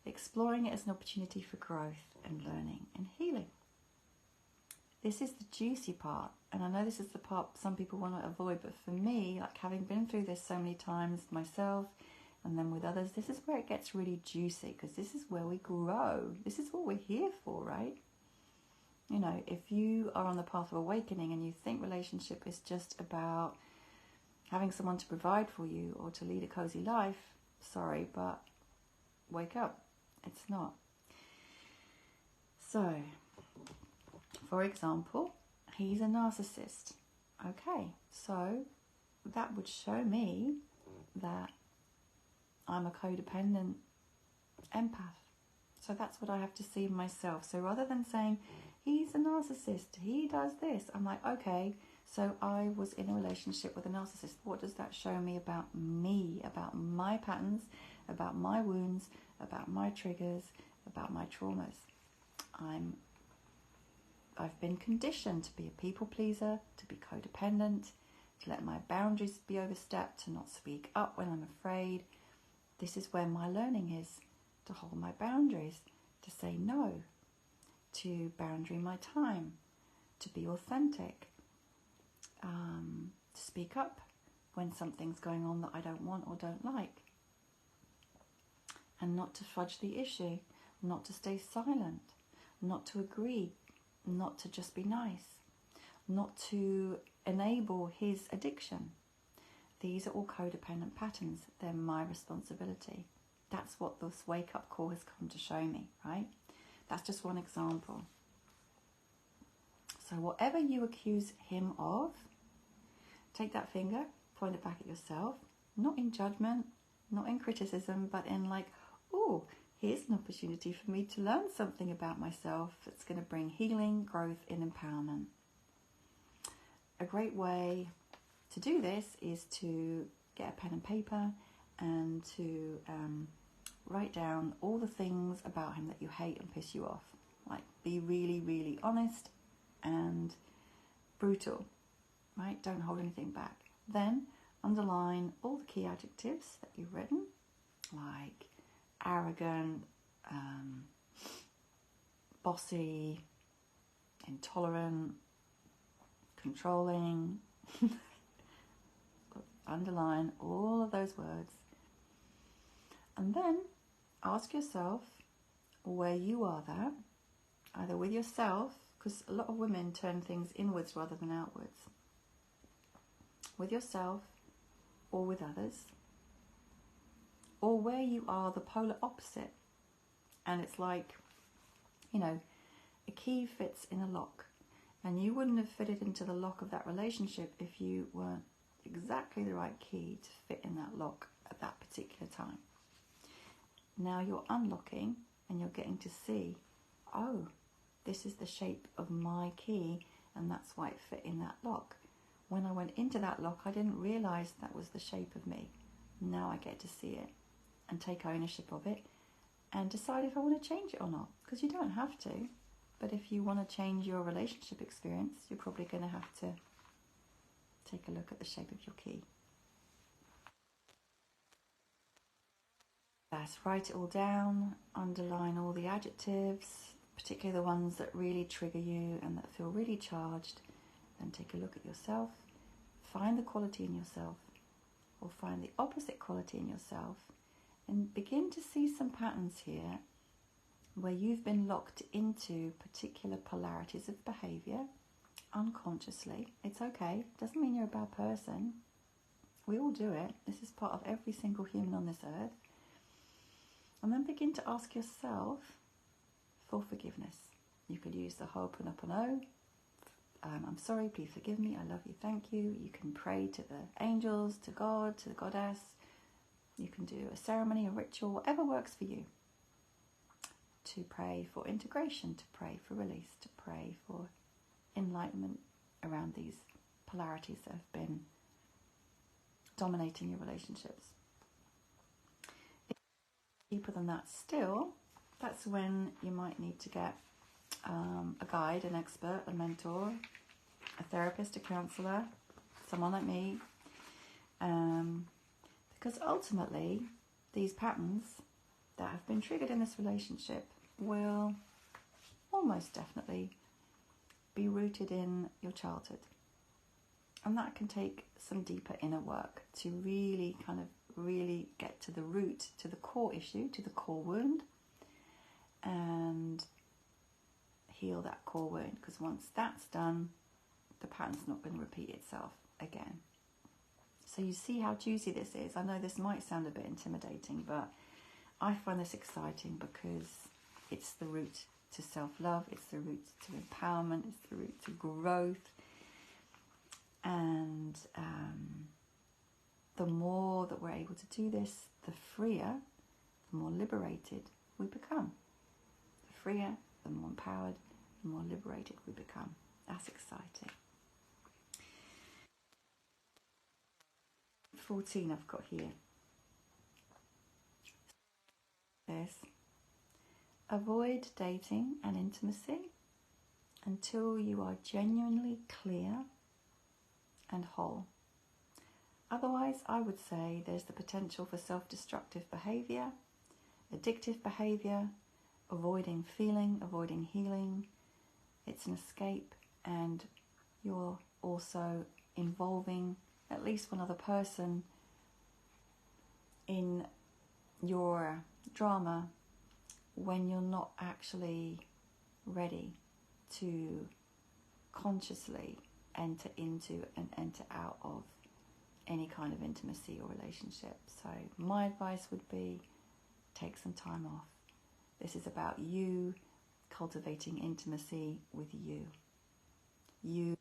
exploring it as an opportunity for growth and learning and healing. This is the juicy part, and I know this is the part some people want to avoid, but for me, like having been through this so many times myself and then with others, this is where it gets really juicy, because this is where we grow. This is what we're here for, right? You know, if you are on the path of awakening and you think relationship is just about having someone to provide for you or to lead a cozy life, sorry, but wake up. It's not. So, for example, he's a narcissist. Okay, so that would show me that I'm a codependent empath. So that's what I have to see in myself. So rather than saying, he's a narcissist, he does this, I'm like, okay, so I was in a relationship with a narcissist. What does that show me about me, about my patterns, about my wounds, about my triggers, about my traumas? I've been conditioned to be a people pleaser, to be codependent, to let my boundaries be overstepped, to not speak up when I'm afraid. This is where my learning is, to hold my boundaries, to say no, to boundary my time, to be authentic, to speak up when something's going on that I don't want or don't like, and not to fudge the issue, not to stay silent, not to agree, not to just be nice, not to enable his addiction. These are all codependent patterns. They're my responsibility. That's what this wake-up call has come to show me, right? That's just one example. So whatever you accuse him of, take that finger, point it back at yourself, not in judgment, not in criticism, but in like, oh, here's an opportunity for me to learn something about myself that's going to bring healing, growth, and empowerment. A great way to do this is to get a pen and paper and to write down all the things about him that you hate and piss you off. Like, be really, really honest and brutal, right? Don't hold anything back. Then underline all the key adjectives that you've written, like arrogant, bossy, intolerant, controlling. Underline all of those words. And then ask yourself where you are that, either with yourself, because a lot of women turn things inwards rather than outwards, with yourself or with others, or where you are the polar opposite. And it's like, you know, a key fits in a lock, and you wouldn't have fitted into the lock of that relationship if you weren't exactly the right key to fit in that lock at that particular time. Now you're unlocking and you're getting to see, oh, this is the shape of my key, and that's why it fit in that lock. when I went into that lock, I didn't realise that was the shape of me. Now I get to see it and take ownership of it and decide if I want to change it or not, because you don't have to. But if you want to change your relationship experience, you're probably going to have to take a look at the shape of your key. That's write it all down, underline all the adjectives, particularly the ones that really trigger you and that feel really charged. Then take a look at yourself, find the quality in yourself, or find the opposite quality in yourself, and begin to see some patterns here where you've been locked into particular polarities of behaviour unconsciously. It's okay, doesn't mean you're a bad person. We all do it. This is part of every single human on this earth. And then begin to ask yourself for forgiveness. You could use the Ho'oponopono. I'm sorry, please forgive me, I love you, thank you. You can pray to the angels, to God, to the goddess. You can do a ceremony, a ritual, whatever works for you. To pray for integration, to pray for release, to pray for enlightenment around these polarities that have been dominating your relationships. Deeper than that still, that's when you might need to get a guide, an expert, a mentor, a therapist, a counsellor, someone like me, because ultimately these patterns that have been triggered in this relationship will almost definitely be rooted in your childhood, and that can take some deeper inner work to really get to the root, to the core issue, to the core wound, and heal that core wound, because once that's done, the pattern's not going to repeat itself again. So you see how juicy this is. I know this might sound a bit intimidating, but I find this exciting because it's the route to self-love, it's the route to empowerment, it's the route to growth, and the more that we're able to do this, the freer, the more liberated we become. The freer, the more empowered, the more liberated we become. That's exciting. 14 I've got here. This. Avoid dating and intimacy until you are genuinely clear and whole. Otherwise, I would say there's the potential for self-destructive behaviour, addictive behaviour, avoiding feeling, avoiding healing. It's an escape, and you're also involving at least one other person in your drama when you're not actually ready to consciously enter into and enter out of any kind of intimacy or relationship. So my advice would be, take some time off. This is about you cultivating intimacy with you. You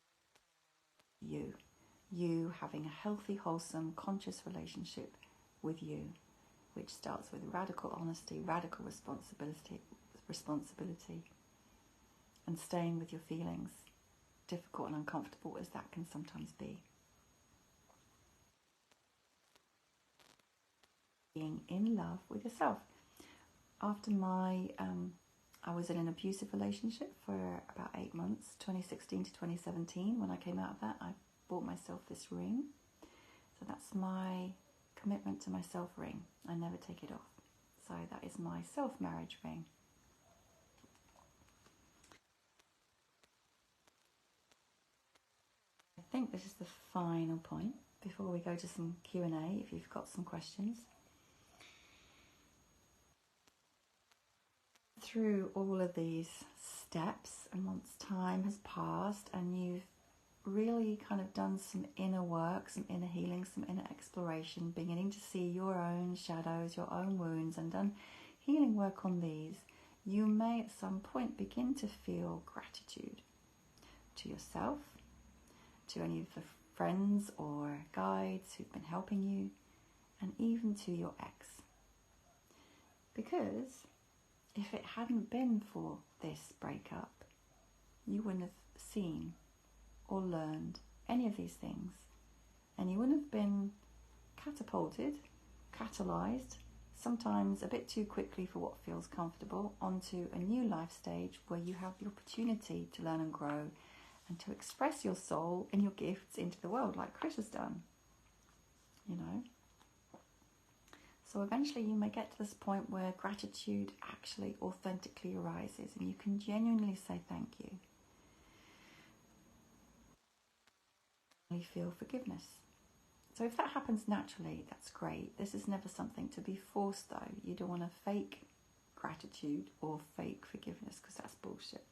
having a healthy, wholesome, conscious relationship with you, which starts with radical honesty, radical responsibility, and staying with your feelings, difficult and uncomfortable as that can sometimes be. Being in love with yourself. After I was in an abusive relationship for about 8 months, 2016 to 2017. When I came out of that, I bought myself this ring. So that's my commitment to myself ring. I never take it off. So that is my self-marriage ring. I think this is the final point before we go to some Q&A, if you've got some questions. Through all of these steps, and once time has passed and you've really kind of done some inner work, some inner healing, some inner exploration, beginning to see your own shadows, your own wounds, and done healing work on these, you may at some point begin to feel gratitude to yourself, to any of the friends or guides who've been helping you, and even to your ex. Because if it hadn't been for this breakup, you wouldn't have seen or learned any of these things, and you wouldn't have been catapulted, catalyzed, sometimes a bit too quickly for what feels comfortable, onto a new life stage where you have the opportunity to learn and grow and to express your soul and your gifts into the world like Chris has done, you know. So eventually you may get to this point where gratitude actually authentically arises and you can genuinely say thank you. You feel forgiveness. So if that happens naturally, that's great. This is never something to be forced though. You don't want to fake gratitude or fake forgiveness, because that's bullshit.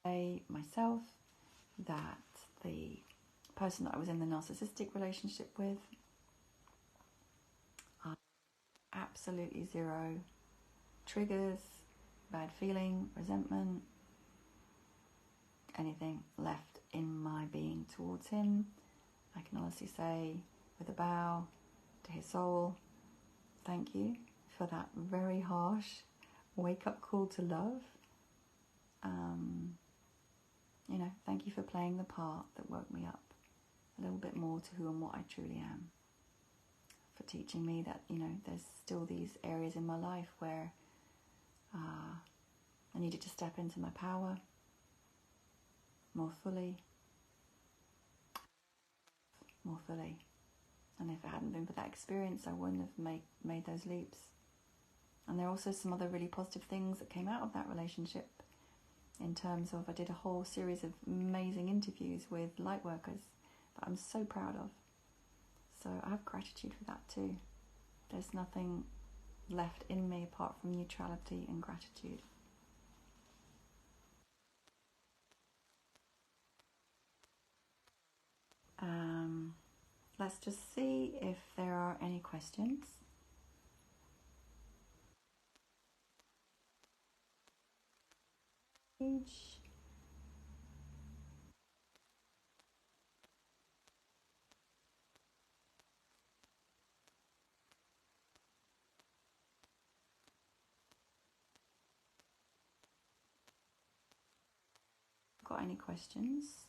I myself that the person that I was in the narcissistic relationship with, absolutely zero triggers, bad feeling, resentment, anything left in my being towards him. I can honestly say with a bow to his soul, thank you for that very harsh wake-up call to love. You know, thank you for playing the part that woke me up a little bit more to who and what I truly am. For teaching me that, you know, there's still these areas in my life where I needed to step into my power more fully. And if it hadn't been for that experience, I wouldn't have made those leaps. And there are also some other really positive things that came out of that relationship, in terms of I did a whole series of amazing interviews with light workers that I'm so proud of. So I have gratitude for that too. There's nothing left in me apart from neutrality and gratitude. Let's just see if there are any questions. Got any questions?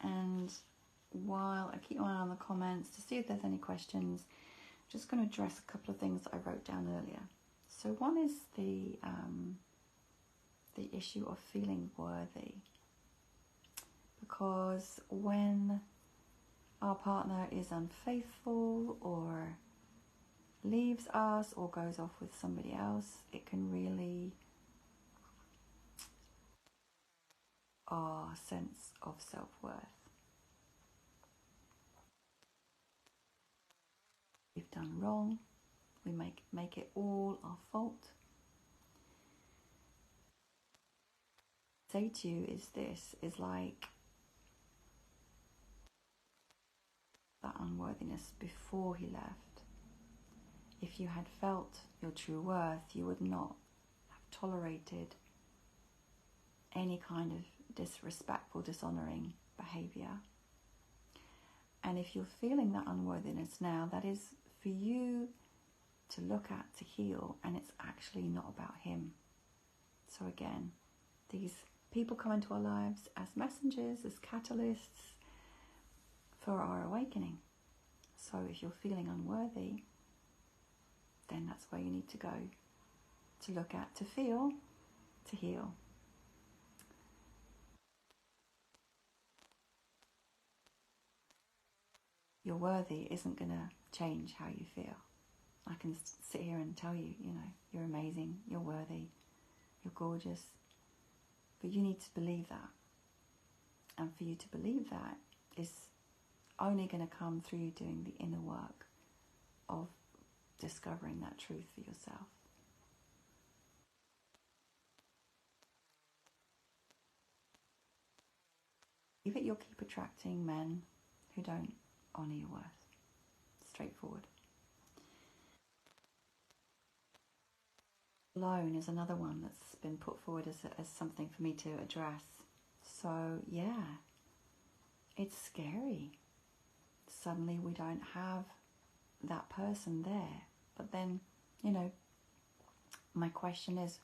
And while I keep my eye on the comments to see if there's any questions, I'm just going to address a couple of things that I wrote down earlier. So one is the issue of feeling worthy, because when our partner is unfaithful or leaves us or goes off with somebody else, it can really our sense of self-worth. We've done wrong, we make it all our fault. Say to you is like that unworthiness before he left. If you had felt your true worth, you would not have tolerated any kind of disrespectful, dishonouring behaviour. And if you're feeling that unworthiness now, that is for you to look at, to heal, and it's actually not about him. So again, these people come into our lives as messengers, as catalysts for our awakening. So if you're feeling unworthy, then that's where you need to go, to look at, to feel, to heal. You're worthy isn't going to change how you feel. I can sit here and tell you, you know, you're amazing, you're worthy, you're gorgeous, but you need to believe that. And for you to believe that is only going to come through you doing the inner work of discovering that truth for yourself. Believe it, you'll keep attracting men who don't honour your worth. Straightforward. Alone is another one that's been put forward as something for me to address. So yeah, it's scary. Suddenly we don't have that person there. But then, you know, my question is,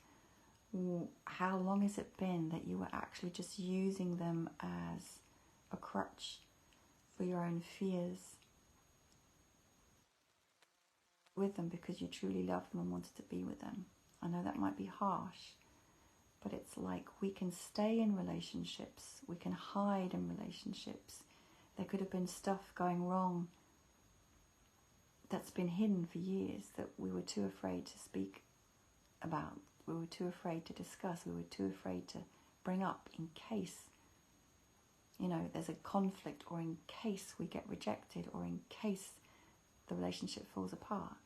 how long has it been that you were actually just using them as a crutch for your own fears with them because you truly loved them and wanted to be with them? I know that might be harsh, but it's like we can stay in relationships, we can hide in relationships. There could have been stuff going wrong that's been hidden for years that we were too afraid to speak about. We were too afraid to discuss. We were too afraid to bring up in case, you know, there's a conflict, or in case we get rejected, or in case the relationship falls apart.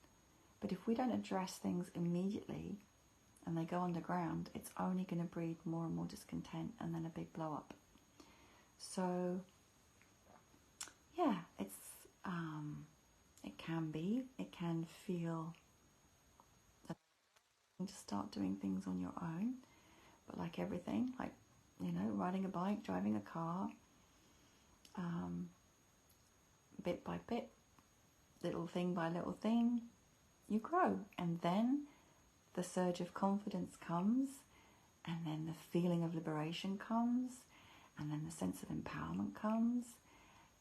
But if we don't address things immediately and they go underground, it's only going to breed more and more discontent and then a big blow up. So, yeah, it can feel to start doing things on your own, but like everything, like, you know, riding a bike, driving a car, bit by bit, little thing by little thing, you grow, and then the surge of confidence comes, and then the feeling of liberation comes, and then the sense of empowerment comes,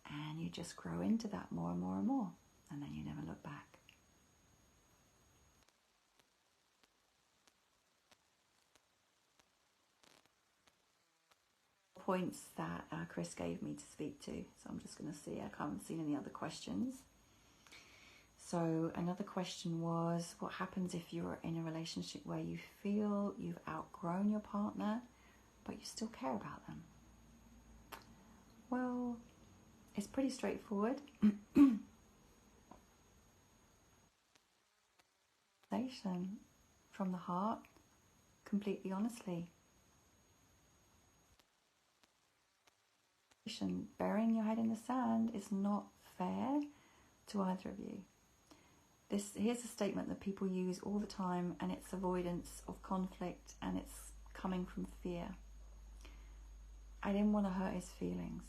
and you just grow into that more and more and more, and then you never look back. Points that Chris gave me to speak to, so I'm just going to see. I haven't seen any other questions. So another question was, what happens if you're in a relationship where you feel you've outgrown your partner but you still care about them? Well, it's pretty straightforward. From the heart, completely honestly. Burying your head in the sand is not fair to either of you. Here's a statement that people use all the time, and it's avoidance of conflict, and it's coming from fear. I didn't want to hurt his feelings.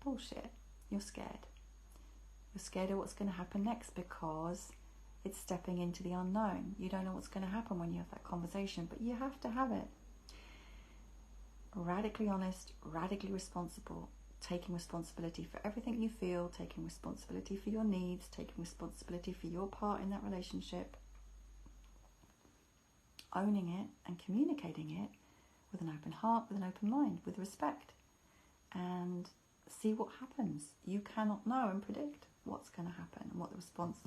Bullshit. You're scared. You're scared of what's going to happen next because it's stepping into the unknown. You don't know what's going to happen when you have that conversation, but you have to have it. Radically honest, radically responsible, taking responsibility for everything you feel, taking responsibility for your needs, taking responsibility for your part in that relationship, owning it and communicating it with an open heart, with an open mind, with respect, and see what happens. You cannot know and predict what's going to happen and what the response,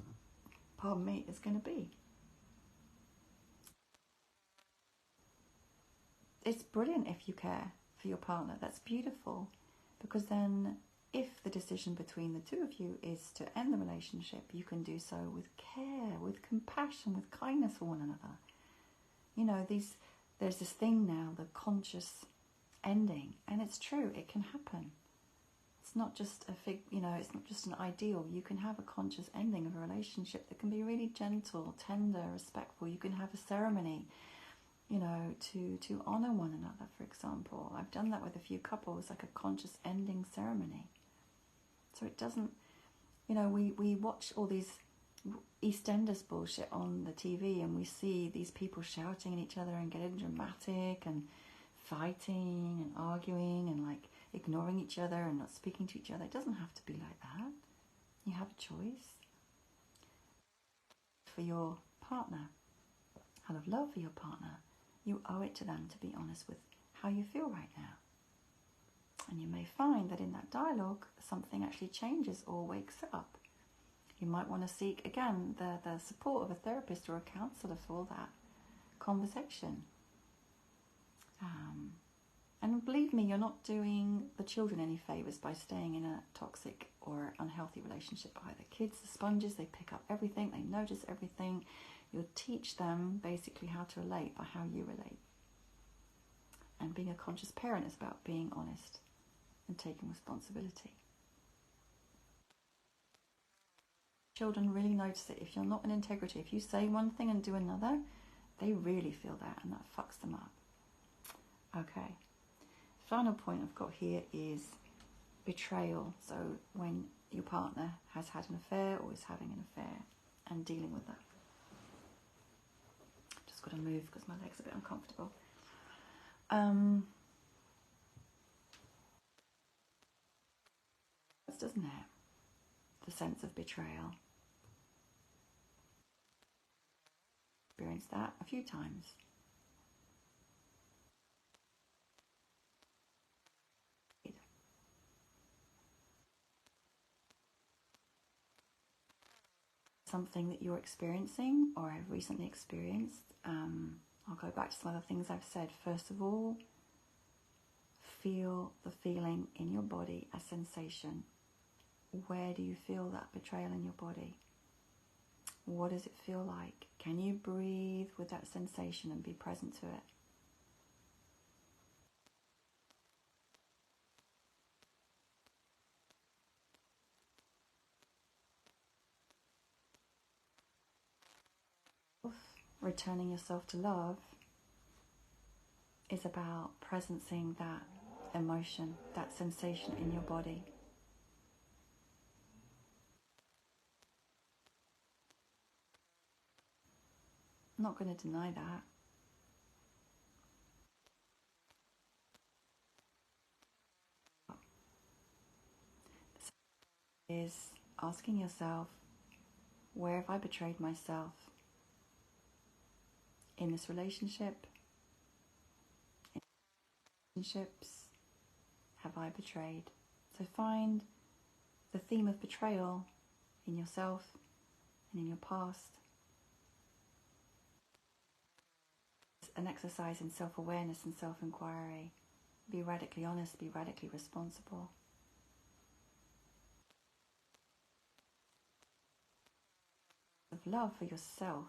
is going to be. It's brilliant if you care for your partner. That's beautiful, because then if the decision between the two of you is to end the relationship, you can do so with care, with compassion, with kindness for one another. You know, there's this thing now, the conscious ending, and it's true, it can happen. It's not just it's not just an ideal. You can have a conscious ending of a relationship that can be really gentle, tender, respectful. You can have a ceremony, you know, to honor one another, for example. I've done that with a few couples, like a conscious ending ceremony. So it doesn't, you know, we watch all these EastEnders bullshit on the TV, and we see these people shouting at each other and getting dramatic and fighting and arguing and like ignoring each other and not speaking to each other. It doesn't have to be like that. You have a choice. For your partner, out of love for your partner, you owe it to them to be honest with how you feel right now. And you may find that in that dialogue, something actually changes or wakes up. You might want to seek, again, the support of a therapist or a counsellor for that conversation. And believe me, you're not doing the children any favours by staying in a toxic or unhealthy relationship either. Kids are sponges, they pick up everything, they notice everything. You'll teach them basically how to relate by how you relate. And being a conscious parent is about being honest and taking responsibility. Children really notice it. If you're not in integrity, if you say one thing and do another, they really feel that, and that fucks them up. Okay. Final point I've got here is betrayal. So when your partner has had an affair or is having an affair and dealing with that. Just got to move because my leg's a bit uncomfortable. Doesn't it? The sense of betrayal. Experienced that a few times. Something that you're experiencing or have recently experienced. I'll go back to some other things I've said. First of all, feel the feeling in your body, a sensation. Where do you feel that betrayal in your body? What does it feel like? Can you breathe with that sensation and be present to it? Returning yourself to love is about presencing that emotion, that sensation in your body. I'm not going to deny that. Is asking yourself, where have I betrayed myself? In this relationship? In relationships? Have I betrayed? So find the theme of betrayal in yourself and in your past. It's an exercise in self-awareness and self-inquiry. Be radically honest, be radically responsible. Of love for yourself.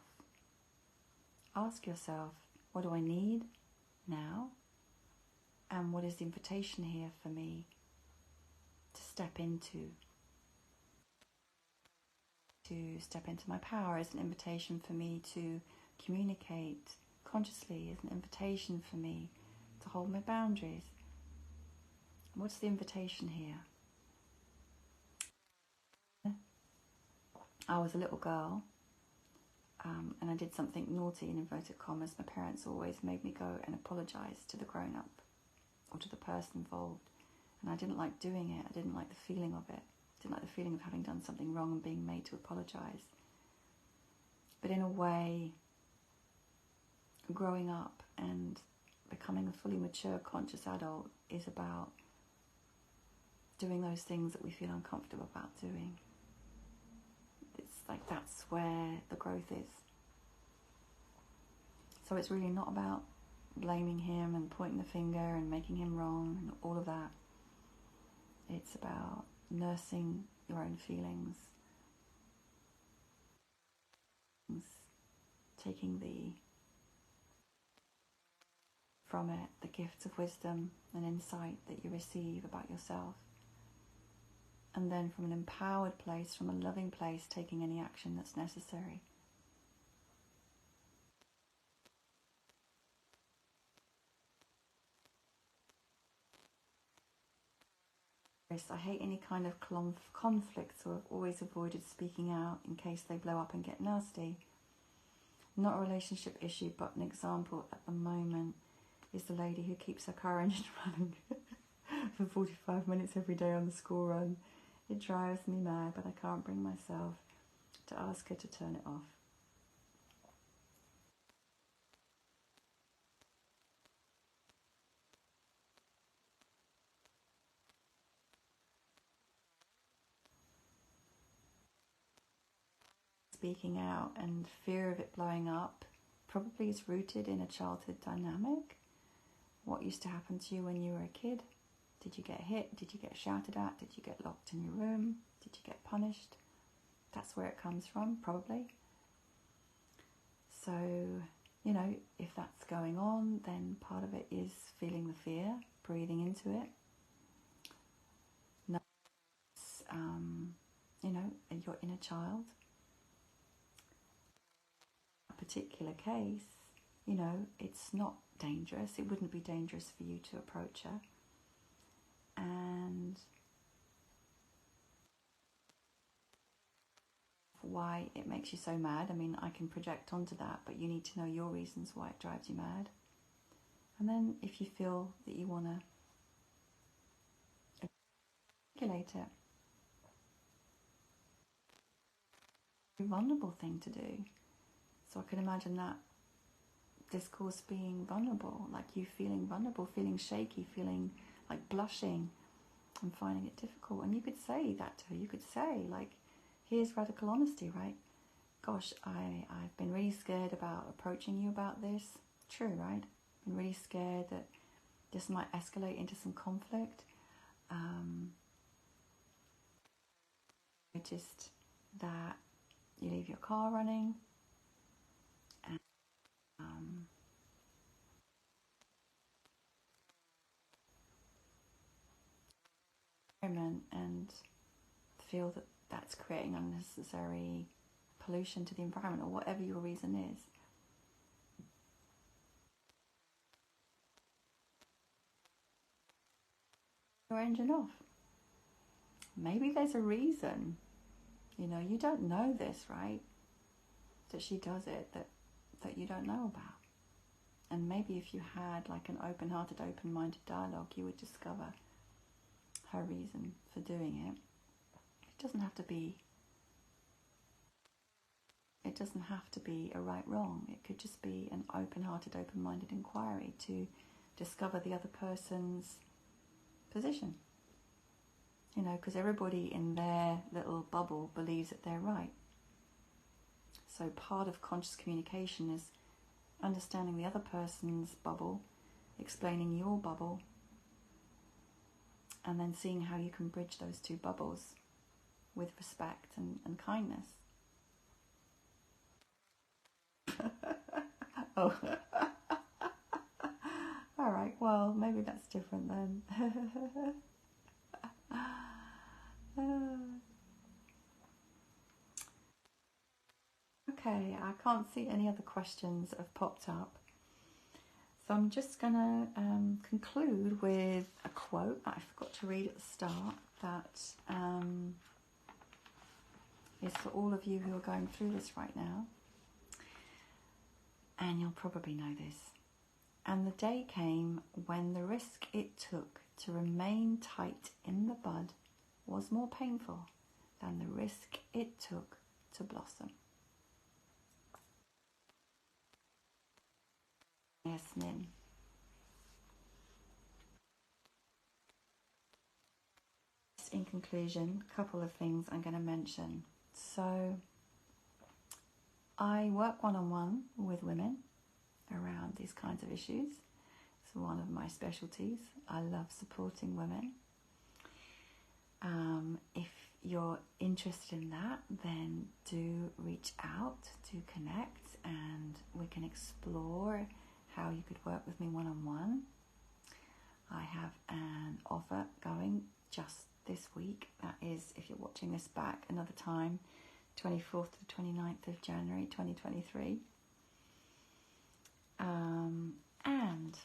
Ask yourself, what do I need now? And what is the invitation here for me to step into? To step into my power is an invitation for me to communicate consciously, is an invitation for me to hold my boundaries. What's the invitation here? I was a little girl and I did something naughty in inverted commas. My parents always made me go and apologise to the grown-up or to the person involved, and I didn't like doing it. I didn't like the feeling of it. I didn't like the feeling of having done something wrong and being made to apologise. But in a way, growing up and becoming a fully mature, conscious adult is about doing those things that we feel uncomfortable about doing. It's like that's where the growth is. So it's really not about blaming him and pointing the finger and making him wrong and all of that. It's about nursing your own feelings, taking from it the gifts of wisdom and insight that you receive about yourself, and then from an empowered place, from a loving place, taking any action that's necessary. I hate any kind of conflict, so I've always avoided speaking out in case they blow up and get nasty. Not a relationship issue, but an example at the moment is the lady who keeps her car engine running for 45 minutes every day on the school run. It drives me mad, but I can't bring myself to ask her to turn it off. Speaking out and fear of it blowing up probably is rooted in a childhood dynamic. What used to happen to you when you were a kid? Did you get hit? Did you get shouted at? Did you get locked in your room? Did you get punished? That's where it comes from, probably. So, you know, if that's going on, then part of it is feeling the fear, breathing into it. You know, your inner child. A particular case, you know, it's not dangerous. It wouldn't be dangerous for you to approach her. And why it makes you so mad. I mean, I can project onto that, but you need to know your reasons why it drives you mad. And then if you feel that you want to regulate it, it's a vulnerable thing to do. So I can imagine that discourse being vulnerable, like you feeling vulnerable, feeling shaky, feeling like blushing and finding it difficult. And you could say that to her. You could say, like, here's radical honesty, right? Gosh, I've been really scared about approaching you about this. True, right? Been really scared that this might escalate into some conflict. Noticed that you leave your car running, and and feel that that's creating unnecessary pollution to the environment, or whatever your reason is. Your engine off. Maybe there's a reason. You know, you don't know this, right? That she does it, that you don't know about. And maybe if you had like an open-hearted, open-minded dialogue, you would discover her reason for doing it. It doesn't have to be a right-wrong. It could just be an open-hearted, open-minded inquiry to discover the other person's position. You know, because everybody in their little bubble believes that they're right. So part of conscious communication is understanding the other person's bubble, explaining your bubble, and then seeing how you can bridge those two bubbles with respect and kindness. Oh, all right, well, maybe that's different then. Okay, I can't see any other questions that have popped up. So I'm just going to conclude with a quote that I forgot to read at the start that is for all of you who are going through this right now. And you'll probably know this. And the day came when the risk it took to remain tight in the bud was more painful than the risk it took to blossom. Yasmin. In conclusion, a couple of things I'm going to mention. So I work one-on-one with women around these kinds of issues. It's one of my specialties. I love supporting women. If you're interested in that, then do reach out to connect and we can explore how you could work with me one-on-one. I have an offer going just this week. That is, if you're watching this back another time, 24th to the 29th of January 2023. And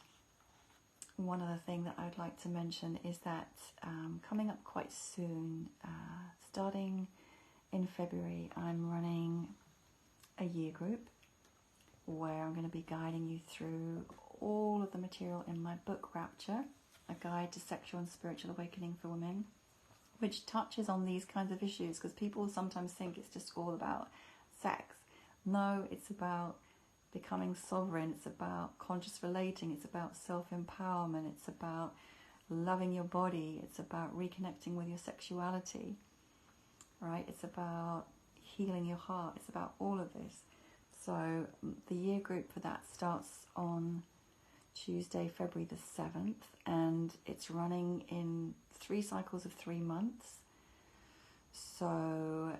one other thing that I'd like to mention is that coming up quite soon, starting in February, I'm running a year group where I'm going to be guiding you through all of the material in my book Rapture, A Guide to Sexual and Spiritual Awakening for Women, which touches on these kinds of issues, because people sometimes think it's just all about sex. No, it's about becoming sovereign, it's about conscious relating, it's about self-empowerment, it's about loving your body, it's about reconnecting with your sexuality, right? It's about healing your heart, it's about all of this. So the year group for that starts on Tuesday, February the 7th, and it's running in 3 cycles of 3 months. So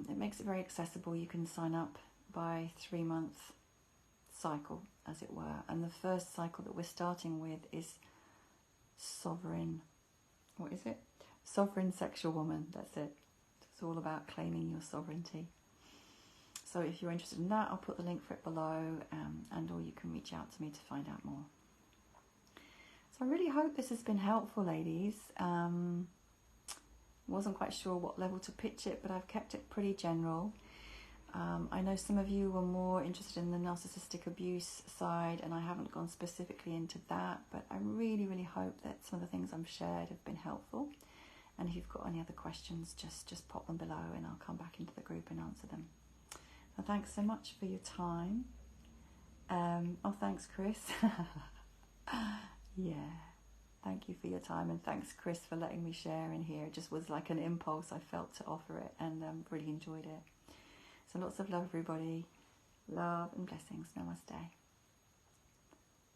it makes it very accessible. You can sign up by 3-month cycle, as it were. And the first cycle that we're starting with is Sovereign. What is it? Sovereign Sexual Woman. That's it. It's all about claiming your sovereignty. So if you're interested in that, I'll put the link for it below, and or you can reach out to me to find out more. So I really hope this has been helpful, ladies. Wasn't quite sure what level to pitch it, but I've kept it pretty general. I know some of you were more interested in the narcissistic abuse side, and I haven't gone specifically into that, but I really, really hope that some of the things I've shared have been helpful. And if you've got any other questions, just pop them below and I'll come back into the group and answer them. Well, thanks so much for your time. Oh, thanks, Chris. Yeah, thank you for your time, and thanks, Chris, for letting me share in here. It just was like an impulse I felt to offer it, and really enjoyed it. So lots of love, everybody. Love and blessings. Namaste.